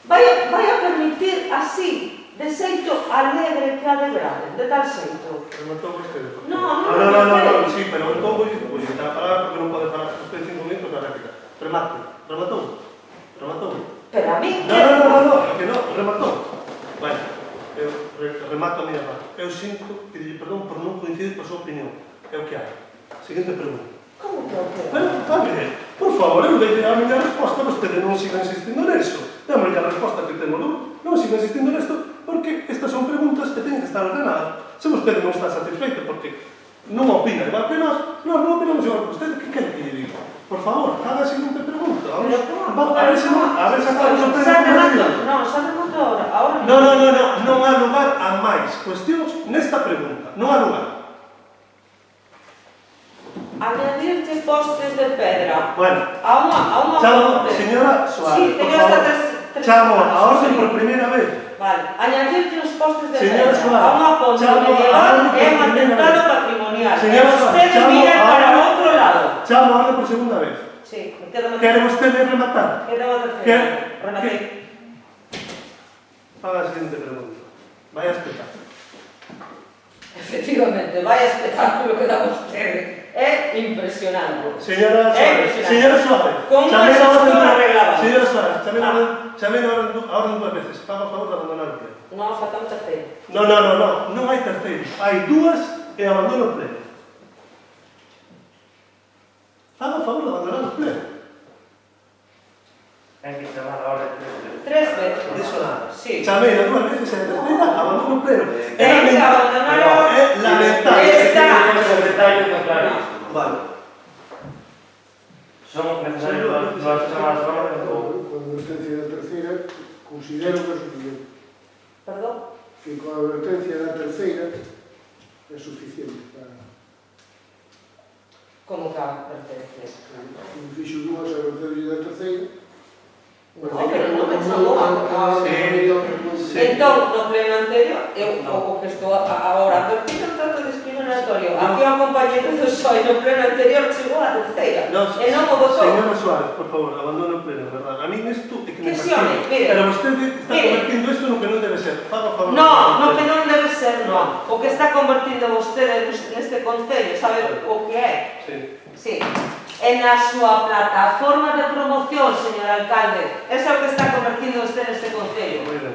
Vai a permitir así, de xeito alegre que alegrade, de tal xeito. Rematou vostede. No, Sí, pero entón vou dicir a palabra porque non pode falar usted 5 minutos na réplica. Rematou. Pero a mí... No, que non, rematou. Bueno, eu remato a miña parte. Eu sinto pedir perdón por non coincidir coa súa opinión. É o que hai. Seguinte pregunta. Como que o que? Pero, a ver, por favor, eu dei a miña resposta, vostede non siga insistindo neso. Dame a resposta que temos, non siga insistindo nesto, porque estas son preguntas que teñen que estar ordenadas. Se vostede non está satisfeito, porque non opina igual que nós non opinamos igual que vostede, que quere que lle diga? Por favor, haga a seguinte pregunta. A ver se acabamos o pleno. Non, xa rematou agora. Non há lugar a máis cuestións nesta pregunta. Non há lugar. Añadirche postes de pedra Bueno, a unha chamo, ponte. señora Suárez, Sí, por teño hasta favor. tres Chamo a semanas, orden sí. por primeira vez. Vale, añadirche os postes de Señora pedra Suárez, a unha ponte chamo a medieval orden por é un primeira atentado vez. patrimonial. Señora E Suárez, vostede chamo mira a para orden- outro lado. Chamo a orden por segunda vez. Sí, me quedo na Quere vostede rematar? Queda a terceira. Rematei. Faga a seguinte pregunta. Vai a explicar. Efectivamente, vai espectáculo que dá vostede. É impresionante. Señora Suárez, Con unha chamei a xestión orden arreglada. Señora Suárez, chamei a orden dúas veces. Faga o favor de abandonar o pleno. Non, falta un terceiro. Non hai terceiro. Hai dúas e abandono o pleno. Faga o favor de abandonar o pleno. Ten que chamar a orden 3 Tres veces. Iso nada. Sí. Chamei a dúas veces e a terceira abandono o pleno. Ten que abandonar o... É lamentable. Ese detalle moi claro. Vale. Son necesarias dúas chamadas a orden ou... Con advertencia da terceira, considero que é suficiente. Perdón? Que con a advertencia da terceira é suficiente para... Como que a pertenece? Un fixo dúas advertencias da terceira. No, pero non me chamou a... Entón, no pleno anterior, eu o que estou agora advertindo trato discriminatorio. Aquí o compañero do SOI no pleno anterior chegou a terceira. E non o votou. Señora Suárez, por favor, abandone o pleno, verdad? A mí isto é que me Que xone, fastidia. mire. Pero vostede está convertindo isto no que non debe ser. Faga o favor. No que non debe ser, no. O que está convertindo vostede neste concello, sabe o que é? Sí. Sí. En a súa plataforma de promoción, señor alcalde. Eso é o que está convertindo vostede neste concello. Moi ben.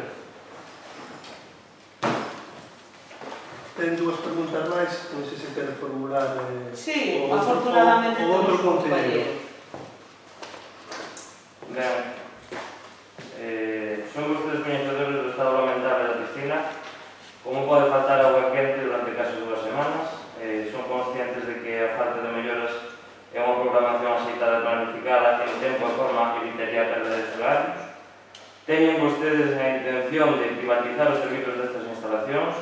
Ten dúas preguntas máis, non sei se quere formular Sí, o outro afortunadamente concelleiro. compañero. Ben, son vostedes coñecedores do estado lamentable da piscina. Como pode faltar agua quente durante case 2 semanas? Son conscientes de que a falta de melloras é unha programación aceitada e planificada que en tempo e forma evitaría perdas de horarios. Teñen vostedes a intención de privatizar os servizos destas instalacións?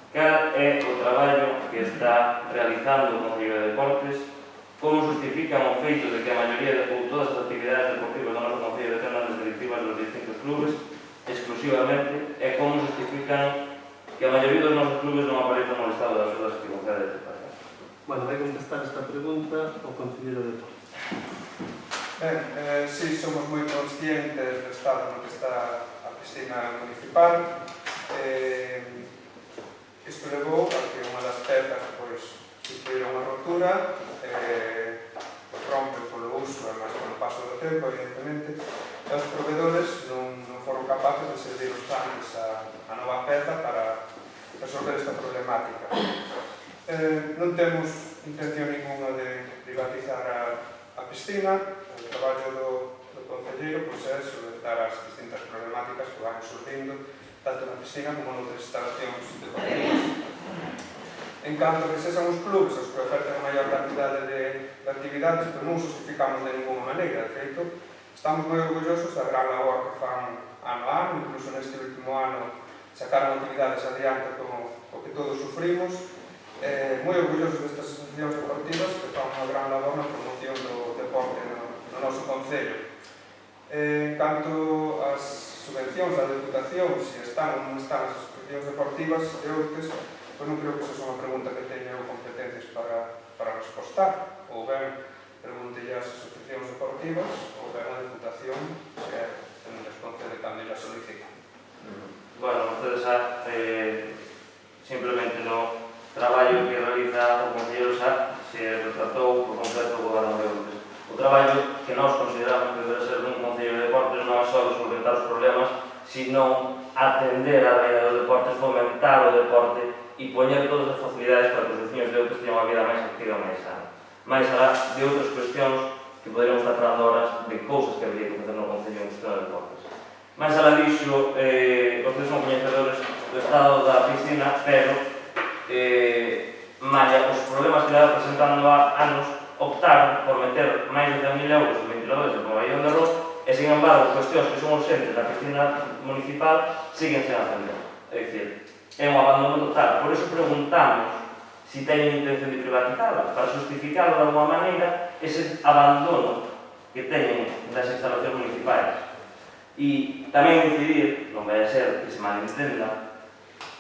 Cal é o traballo que está realizando o Concello de Deportes? Como justifican o feito de que a maioría ou todas as actividades deportivas do noso Concello dependan das directivas dos distintos clubes exclusivamente? E como justifican que a maioría dos nosos clubes non aparezan no estado das súas actividades de deportes? Bueno, vai contestar esta pregunta o concelleiro de Deportes. Ben, sí, somos moi conscientes do estado no que está a piscina municipal. Isto levou a que unha das pezas sufrira unha rotura, rompe polo uso e máis polo paso do tempo, evidentemente, e os proveedores non foron capaces de servir os antes a nova peza para resolver esta problemática. Non temos intención ninguna de privatizar a piscina. O traballo do concelleiro é solventar as distintas problemáticas que van surgindo tanto na piscina como noutras instalacións deportivas. En canto que sexan os clubes os que oferten a maior cantidade de actividades, pero non justificamos de ninguna maneira. De feito, estamos moi orgullosos da gran labor que fan ano a ano, incluso neste último ano sacaron actividades adiante como o que todos sufrimos, moi orgullosos destas asociacións deportivas que fan unha gran labor na promoción do deporte no noso concello. En canto ás subvencións da Deputación, se están ou non están as asociacións deportivas de Outes, pois non creo que esa é unha pregunta que teña competencias para respostar, ou ben pregúntelle ás asociacións deportivas ou ben a Deputación se non les concede cando ela solicita. Bueno, ustedes simplemente no traballo que realiza o Concello se retratou por completo o Goberno de Outes. O traballo que nós consideramos que debe ser un Concello de Deportes non é só solventar os problemas, sino atender a realidade dos deportes, fomentar o deporte e poñer todas as facilidades para que os veciños de Outes teñan unha vida máis activa e máis sana. Mais alá de outras cuestións que poderíamos estar falando horas de cousas que habría que facer no Concello en cuestión de deportes. Mais alá dixo, vocês son coñecedores do estado da piscina, pero malia os problemas que leva presentando há anos, optaron por meter máis de 100.000 euros en ventiladores de pabellón de arroz e, sin embargo, cuestións que son urgentes da piscina municipal siguen sen atender. É dicir, é un abandono total. Por iso preguntamos se teñen intención de privatizarla, para justificarlo de alguma maneira ese abandono que teñen das instalacións municipais. E tamén incidir, non vai a ser que se malentenda,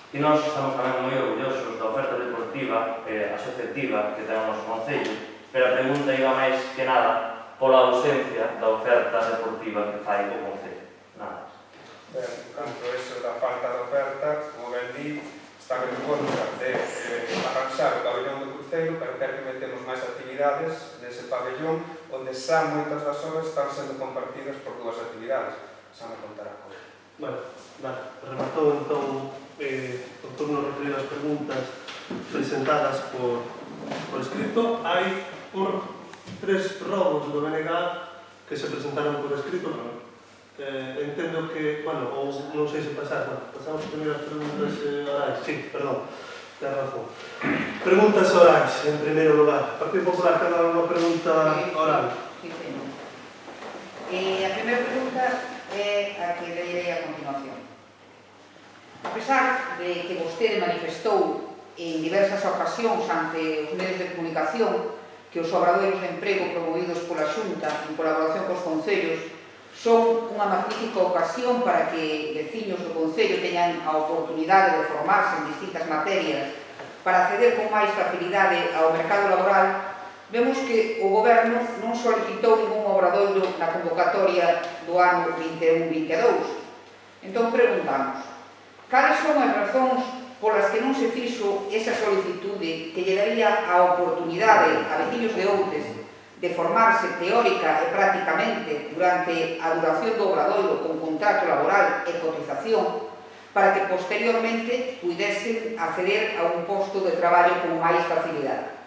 que nós estamos tamén moi orgullosos da oferta deportiva e asociativa que ten o noso Concello, pero a pregunta iba máis que nada pola ausencia da oferta deportiva que fai o Concello. Nada. Ben, canto eso da falta de oferta, como ben di, están en contra de arranxar o pabellón do cruceiro, pero quer que metemos máis actividades nese pabellón, onde xa moitas das horas están sendo compartidas por dúas actividades. Xa me contará con. Bueno, vale, rematou entón o turno referido ás preguntas presentadas por escrito. Hai tres robos do BNG que se presentaron por escrito. Entendo que, bueno, ou non sei se pasar, bueno, pasamos primeiro as preguntas orais. Sí, perdón, ten razón. Preguntas orais, en primeiro lugar. Partido Popular, ten unha pregunta oral. Sí, señor. A primeira pregunta é a que leirei a continuación. A pesar de que vostede manifestou en diversas ocasións ante os medios de comunicación que os obradoiros de emprego promovidos pola Xunta en colaboración cos concellos son unha magnífica ocasión para que veciños do concello teñan a oportunidade de formarse en distintas materias para acceder con máis facilidade ao mercado laboral, vemos que o Goberno non solicitou ningún obradoiro na convocatoria do ano 21-22. Entón preguntamos, cales son as razóns polas que non se fixo esa solicitude que lle daría a oportunidade a veciños de Outes de formarse teórica e prácticamente durante a duración do obradoiro con contrato laboral e cotización para que posteriormente pudesen acceder a un posto de traballo con máis facilidade?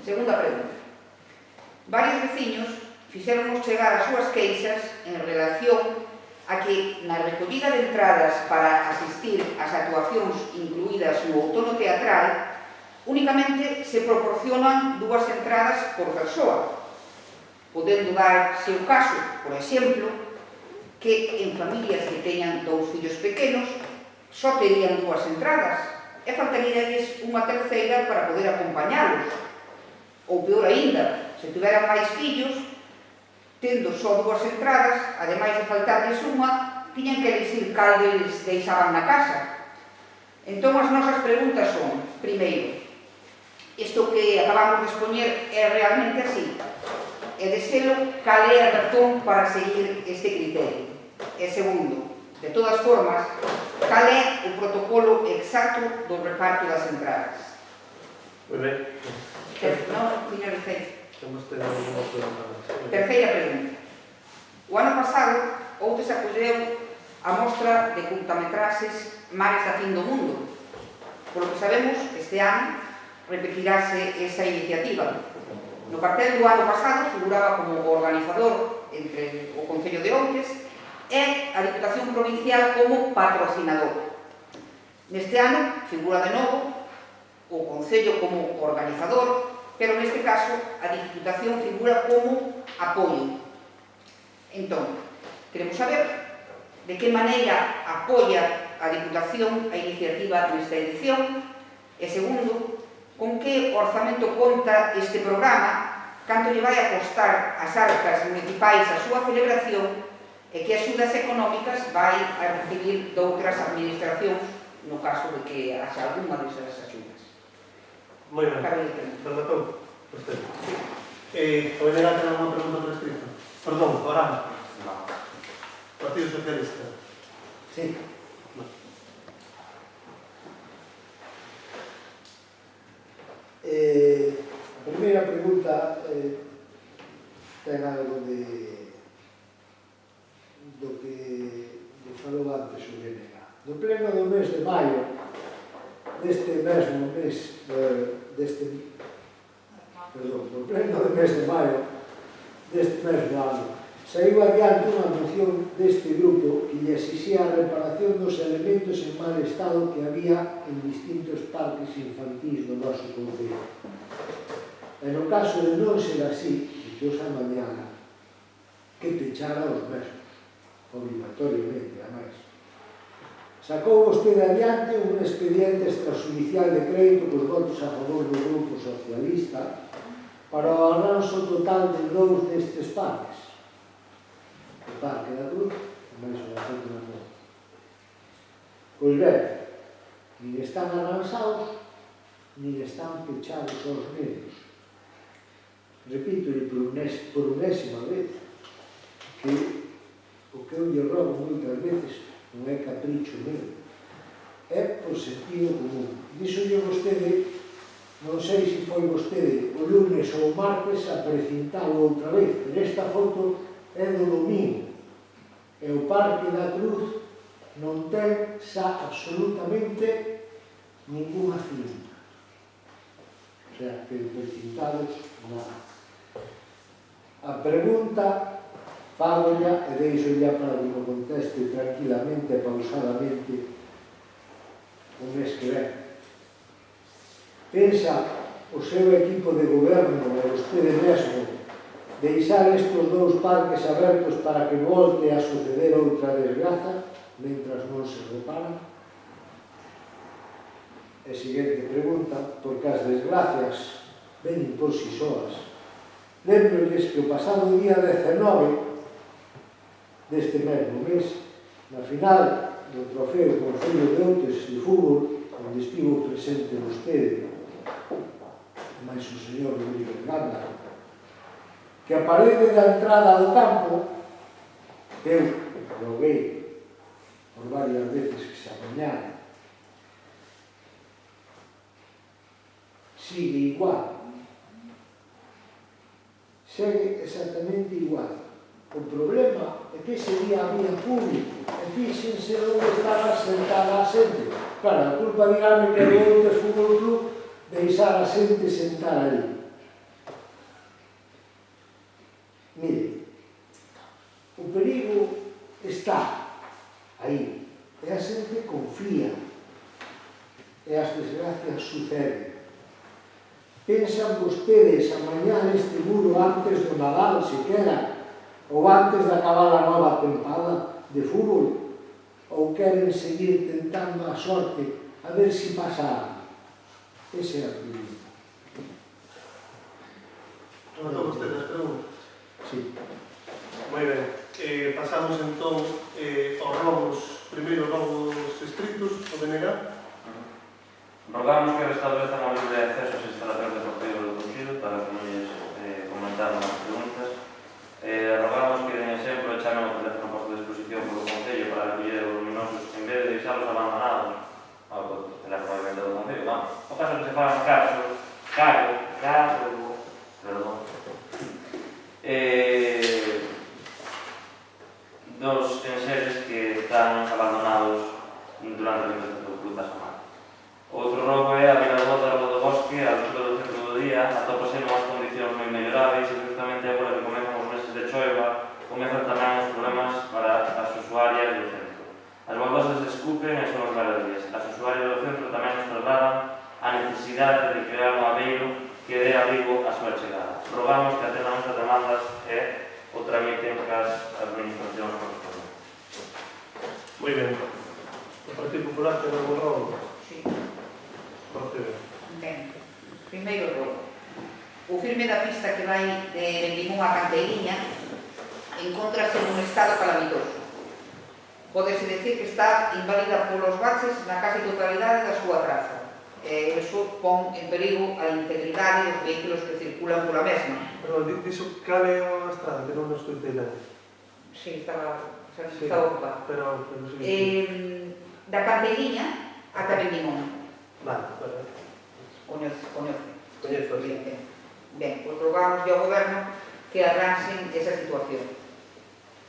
Segunda pregunta. Varios veciños fixéronos chegar as súas queixas en relación a que na recollida de entradas para asistir ás actuacións incluídas no outono teatral únicamente se proporcionan 2 entradas por persoa, podendo darse o caso, por exemplo, que en familias que teñan 2 fillos pequenos só terían 2 entradas e faltaríalles unha terceira para poder acompañalos. Ou peor aínda, se tiveran máis fillos, tendo só 2 entradas, ademais de faltarles unha, tiñan que elegir cal deles deixaban na casa. Entón, as nosas preguntas son, primeiro, isto que acabamos de expoñer é realmente así? E de selo, cal é a razón para seguir este criterio? E segundo, de todas formas, cal é o protocolo exacto do reparto das entradas? Moi ben. Non, tiña receita. Temos ter alguna pregunta máis. Terceira pregunta. O ano pasado, Outes acolleu a mostra de curtametraxes Mares da Fin do Mundo. Por lo que sabemos, este ano repetirase esa iniciativa. No cartel do ano pasado figuraba como organizador entre o Concello de Outes e a Diputación Provincial como patrocinador. Neste ano figura de novo o Concello como organizador, pero neste caso a Diputación figura como apoio. Entón, queremos saber de que maneira apoia a Diputación a iniciativa nesta edición? E segundo, con que orzamento conta este programa, canto lle vai a costar ás arcas municipais a súa celebración e que axudas económicas vai a recibir doutras administracións no caso de que haxa alguna desas axudas. Moi ben. Rematou. Usted. O Enera ten unha pregunta por escrito. Perdón, Orán. No. Partido Socialista. Sí. A primeira pregunta ten algo do que falou antes o Enera. No pleno do mes de maio deste mesmo mes no pleno do mes de maio deste mesmo ano saiu adiante unha moción deste grupo que lle exixía a reparación dos elementos en mal estado que había en distintos parques infantís do noso concello. E no caso de non ser así, dixos a mañana que pechara os mesmos, obligatoriamente, a máis. Sacou vostede adiante un expediente extrajudicial de crédito cos votos a favor do grupo socialista para o arranxo total de 2 destes parques. O Parque da Cruz e máis o da Fonte da Cruz. Pois ben, nin están arranxados, nin están pechados aos medios. Repito por unésima vez que o que eu lle rogo moitas veces non é capricho meu, é por sentido común. Díxolle vostede, non sei se foi vostede o lunes ou o martes a precintalo outra vez, pero esta foto é do domingo, e o Parque da Cruz non ten xa absolutamente ninguna cinta. O sea, que precintados nada. A pregunta fágolla e deixo ya para que me conteste tranquilamente e pausadamente o mes que ven. Pensa o seu equipo de goberno e vostede mesmo deixar estes 2 parques abertos para que volte a suceder outra desgraza mentras non se reparan? E seguinte pregunta, porque as desgracias venen por si soas. Lembrolles que o pasado día 19 deste mesmo mes, na final do trofeo Concello de Outes de fútbol, onde estivo presente vostede, máis o señor Rodríguez Ganda, que a parede da entrada ao campo, eu roguei por varias veces que se apañara, sigue igual. Segue exactamente igual. O problema é que ese día había público e fíxense onde estaba sentada a xente. Claro, a culpa digame que o Outes Fútbol Club deixar a xente sentar ali. Mire, o perigo está aí e a xente confía e as desgracias suceden. Pensan vostedes amañar este muro antes do Nadal, sequera, ou antes de acabar a nova tempada de fútbol, ou queren seguir tentando a sorte a ver se pasa. Esa é a pregunta. Rematou vostede as preguntas? Sí. Moi ben. Pasamos entón aos robos, primeiro robos escritos, o DNG. Rogamos que restablezan o libre acceso ás instalacións deportivas do Concello para que non lles comentaron as preguntas. Rogamos que den exemplo e chamen o teléfono posto de disposición polo Concello para recoller os luminosos en vez de deixarlos abandonados ao teléfono de venta do Concello. Vamos, o caso que se fagan dos enseres que están abandonados durante a alimentación do Club da Semana. Outro robo é a Vila de Bota do Bosque, a altura do centro do día, atópase en unhas condicións moi melloráveis e justamente agora que comezan os meses de choiva, comezan tamén os problemas para as usuarias do centro. As baldosas escupen e son os galerías. As usuarias do centro tamén nos trasladan a necesidade de crear un abeiro que dé abrigo á súa chegada. Rogamos que atendan as demandas e o tramiten cas administracións correspondentes. Moi ben. O Partido Popular ten algún rol? Sí. Procede. Ben, primeiro rolo. O firme da pista que vai de Limón a Canteiriña encontrase nun estado calamitoso. Pódese decir que está inválida polos baches na casi totalidade da súa traza. E iso pon en perigo a integridade dos vehículos que circulan pola mesma. Pero dixo cal é a estrada, que non nos escoitei ben. Sí, estaba Sí. ocupado. Pero sí. Da Canteiriña ata Benimón. Vale, vale. Coñece. Coñezo, sí. Ben, pois rogamos ao Goberno que arranxen esa situación.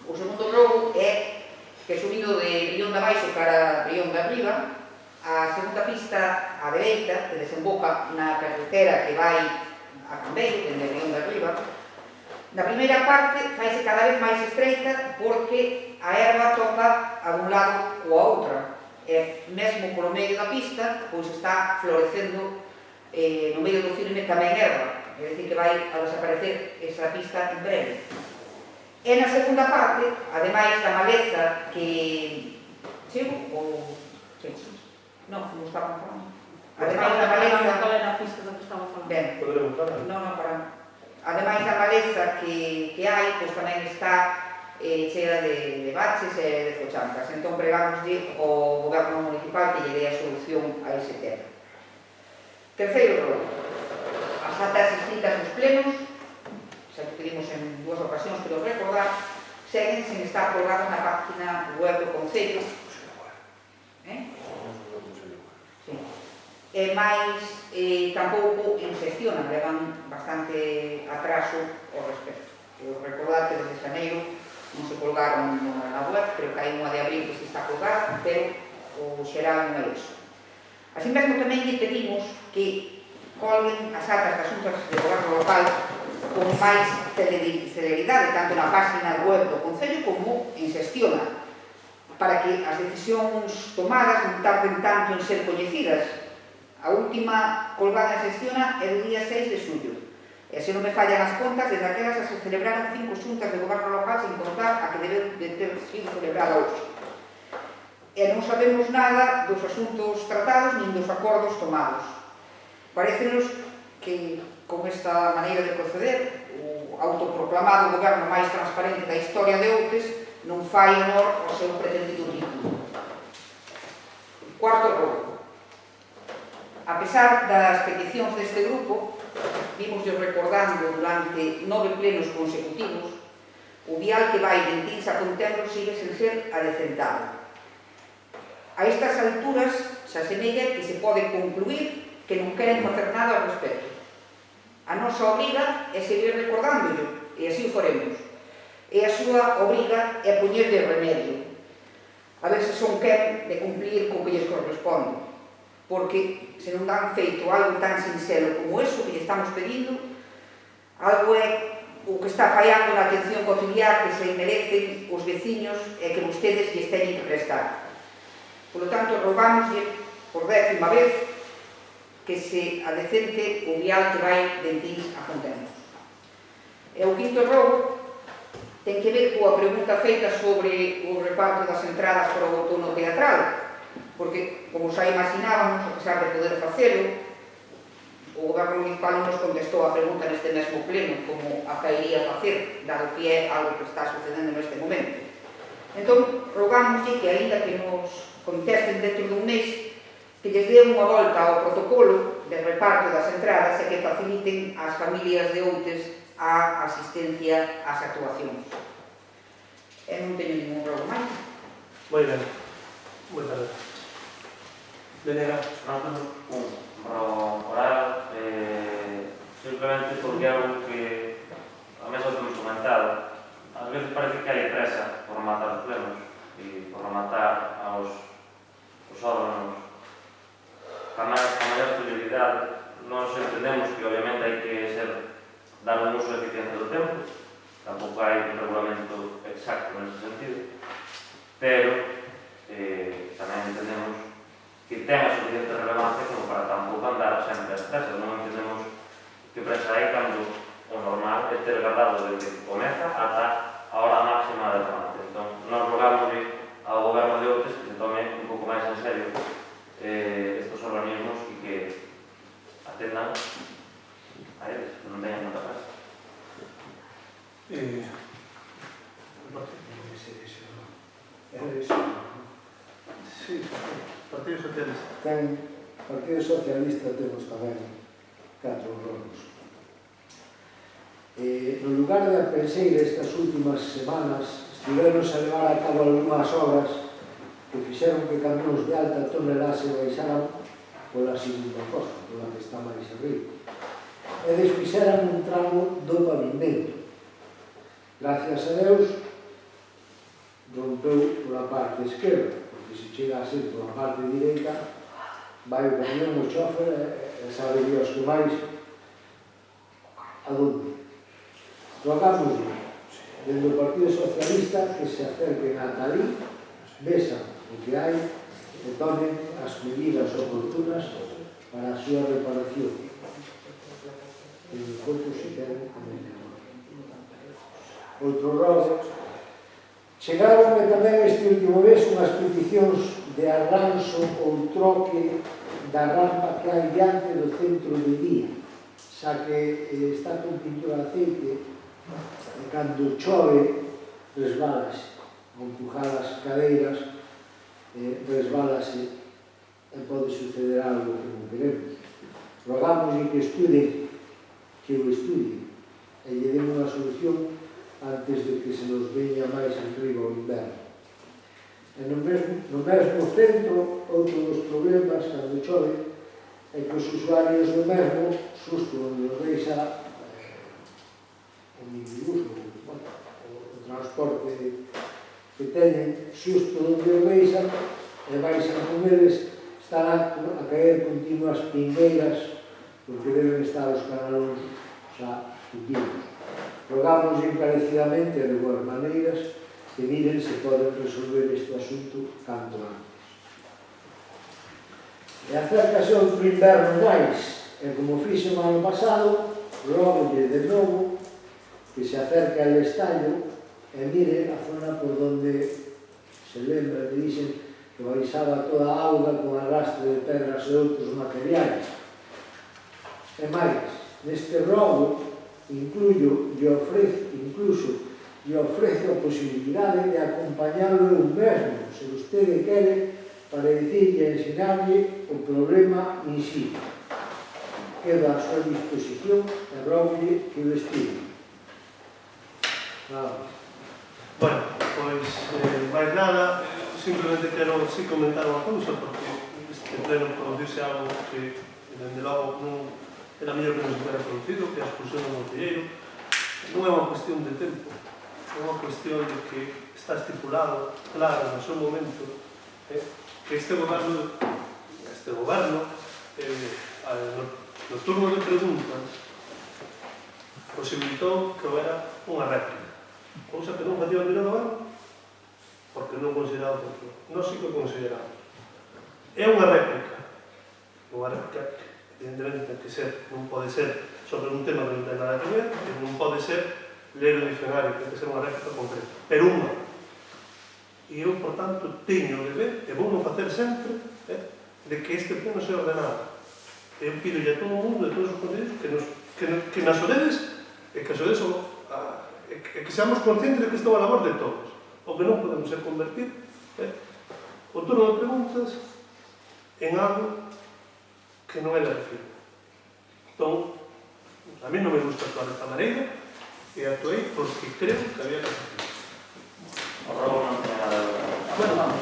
O segundo rogo é que subindo de Brión de Abaixo cara Brión de Arriba, a segunda pista á dereita, que desemboca na carretera que vai a Cambeiro, dende Brión de Arriba, na primeira parte faise cada vez máis estreita porque a erva toca a un lado ou a outra. E mesmo polo medio da pista, pois está florecendo no medio do firme tamén erva. É dicir, que vai a desaparecer esa pista en breve. E na segunda parte, ademais da maleza que... Sigo? Ou... Sí. Non, como estaban falando. Ademais da maleza... Qual era a pista da que estaba falando? Ben, Poderemos falar. non, para... Ademais da maleza que hai, pois tamén está chea de baches e de fochancas. Entón, pregámoslle ao Goberno Municipal que lle dé a solución a ese tema. Terceiro rolo. As actas escritas nos plenos, xa que pedimos en dúas ocasións, pero recordar, seguen sen estar colgadas na página web do Concello. Sí. E máis, tampouco en xestión, levan bastante atraso ao respecto. Eu recordar que desde xaneiro non se colgaron na web, creo que hai unha de abril que se está colgada, pero o xeral non é iso. Así mesmo tamén lle pedimos que colguen as actas das xuntas de goberno local con máis celeridade, tanto na página web do Concello como en xestiona, para que as decisións tomadas non tarden tanto en ser coñecidas. A última colgada en xestiona é do día 6 de xullo. E se non me fallan as contas, desde aquelas se celebraron 5 xuntas de goberno local sin contar a que debe de ter sido celebrada hoxe. E non sabemos nada dos asuntos tratados nin dos acordos tomados. Parécenos que, con esta maneira de proceder, o autoproclamado goberno máis transparente da historia de Outes non fai honor ao seu pretendido título. Cuarto rolo. A pesar das peticións deste grupo, vimos recordando durante 9 plenos consecutivos, o vial que vai de Intins a Fontebro sigue sen ser adecentado. A estas alturas se asemella que se pode concluir que non queren facer nada ao respecto. A nosa obriga é seguir recordándolo, e así o faremos. E a súa obriga é poñerlle remedio. A ver se son quen de cumplir co que lles corresponde. Porque se non dan feito algo tan sincero como eso que lle estamos pedindo, algo é o que está fallando na atención cotidiana que se merecen os veciños e que vostedes lles teñen que prestar. Por lo tanto, rogámoslle por 10ª vez que se adecente o vial que vai de Intins a Fontebro. E o quinto rogo ten que ver coa pregunta feita sobre o reparto das entradas para o outono teatral, porque, como xa imaginábamos, a pesar de poder facelo, o Goberno Municipal non nos contestou a pregunta neste mesmo pleno como a caería facer, dado que é algo que está sucedendo neste momento. Entón, rogámoslle que, aínda que nos contesten dentro dun mes, que lles dé unha volta ao protocolo de reparto das entradas e que faciliten ás familias de Outes a asistencia ás actuacións. E non teño ningún rogo máis. Moi ben. Moitas gracias. Venega. Non tengo un rogo oral, simplemente porque é algo que a mesa temos comentado. Ás veces parece que hai presa por rematar os plenos e por rematar aos órganos a maior celeridade. Nós entendemos que obviamente hai que dar un uso eficiente do tempo, tampouco hai un regulamento exacto nese sentido, pero tamén entendemos que ten a suficiente relevancia como para tampouco andar sempre as presas. Non entendemos que presa hai cando o normal é ter guardado desde que comeza ata a hora máxima de remate. Entón, nós rogamos ao Goberno de Outes que se tome un pouco máis en ten o Partido Socialista, temos tamén 4 rogos. No lugar de Alpenseira, estas últimas semanas, estiveron a levar a cabo algunhas obras que fixeron que camións de alta tonelase baixaran pola segunda costa, pola que está máis arriba. E desfixeran un tramo do pavimento. Gracias a Deus, rompeu pola parte esquerda, porque se chega a ser pola parte direita, vai o camión, o chofer, e sabe Dios que máis a donde. Rogamos dentro do Partido Socialista que se acerquen ata ali, besan o que hai e tomen as medidas oportunas para a súa reparación. E enquanto se queden a media hora. Outro rogo. Chegaronme tamén este último mes unhas peticións de arranxo ou troque da rampa que hai diante do centro de día, xa que está con pintura de aceite e cando chove resbalase, ao empujar as cadeiras resbalase e pode suceder algo que non queremos. Rogamos que o estudien e lle den unha solución antes de que se nos veña máis enriba o inverno. E no mesmo centro, outro dos problemas cando chove é que os usuarios do mesmo, susto onde nos deixa o minibús, o transporte que teñen, susto onde o deixan e baixan con eles, están a caer continuas pingueiras porque deben estar os canalóns xa tupidos. Rogamos encarecidamente e de boas maneiras que miren se poden resolver este asunto canto antes. E acércase outro inverno máis, e como fixe o ano pasado, rogolle de novo que se acerque ao estallo e mire a zona por donde se lembra que dixen que baixaba toda a auga con arrastre de pedras e outros materiais. E máis, neste rogo incluso lle ofrezo a posibilidade de acompañarlo eu mesmo, se vostede quere, para dicirlle e ensinarlle o problema in sí. Quedo a súa disposición e rogolle que o estudie. Nada. Bueno, pois, máis nada, simplemente quero sí comentar unha cousa, porque este pleno produciuse algo que, dende logo, non era mellor que non se fuera producido, que a expulsión do Concelleiro. Non é unha cuestión de tempo, é unha cuestión de que está estipulado, claro, no seu momento, que este goberno, no turno de preguntas, posibilitou que houbera unha réplica, cousa que non facía o anterior goberno, porque non consideraba oportuno. Nós sí que o consideramos. É unha réplica que evidentemente ten que ser, non pode ser sobre un tema que non ten nada que ver, non pode ser ler o dicionario, ten que ser unha réplica concreta, pero unha. E eu, por tanto, teño o deber, e vou non facer sempre, de que este pleno sea ordenado. Eu pido a todo o mundo, a todos os concelleiros, que nas oredes, e que seamos conscientes de que isto é a labor de todos. O que non podemos é convertir o turno de preguntas en algo que non é de recibo. Entón, a mí non me gusta actuar desta maneira e actuei porque creo que había que hacer. O robo non ten nada de verdade. Bueno, vamos.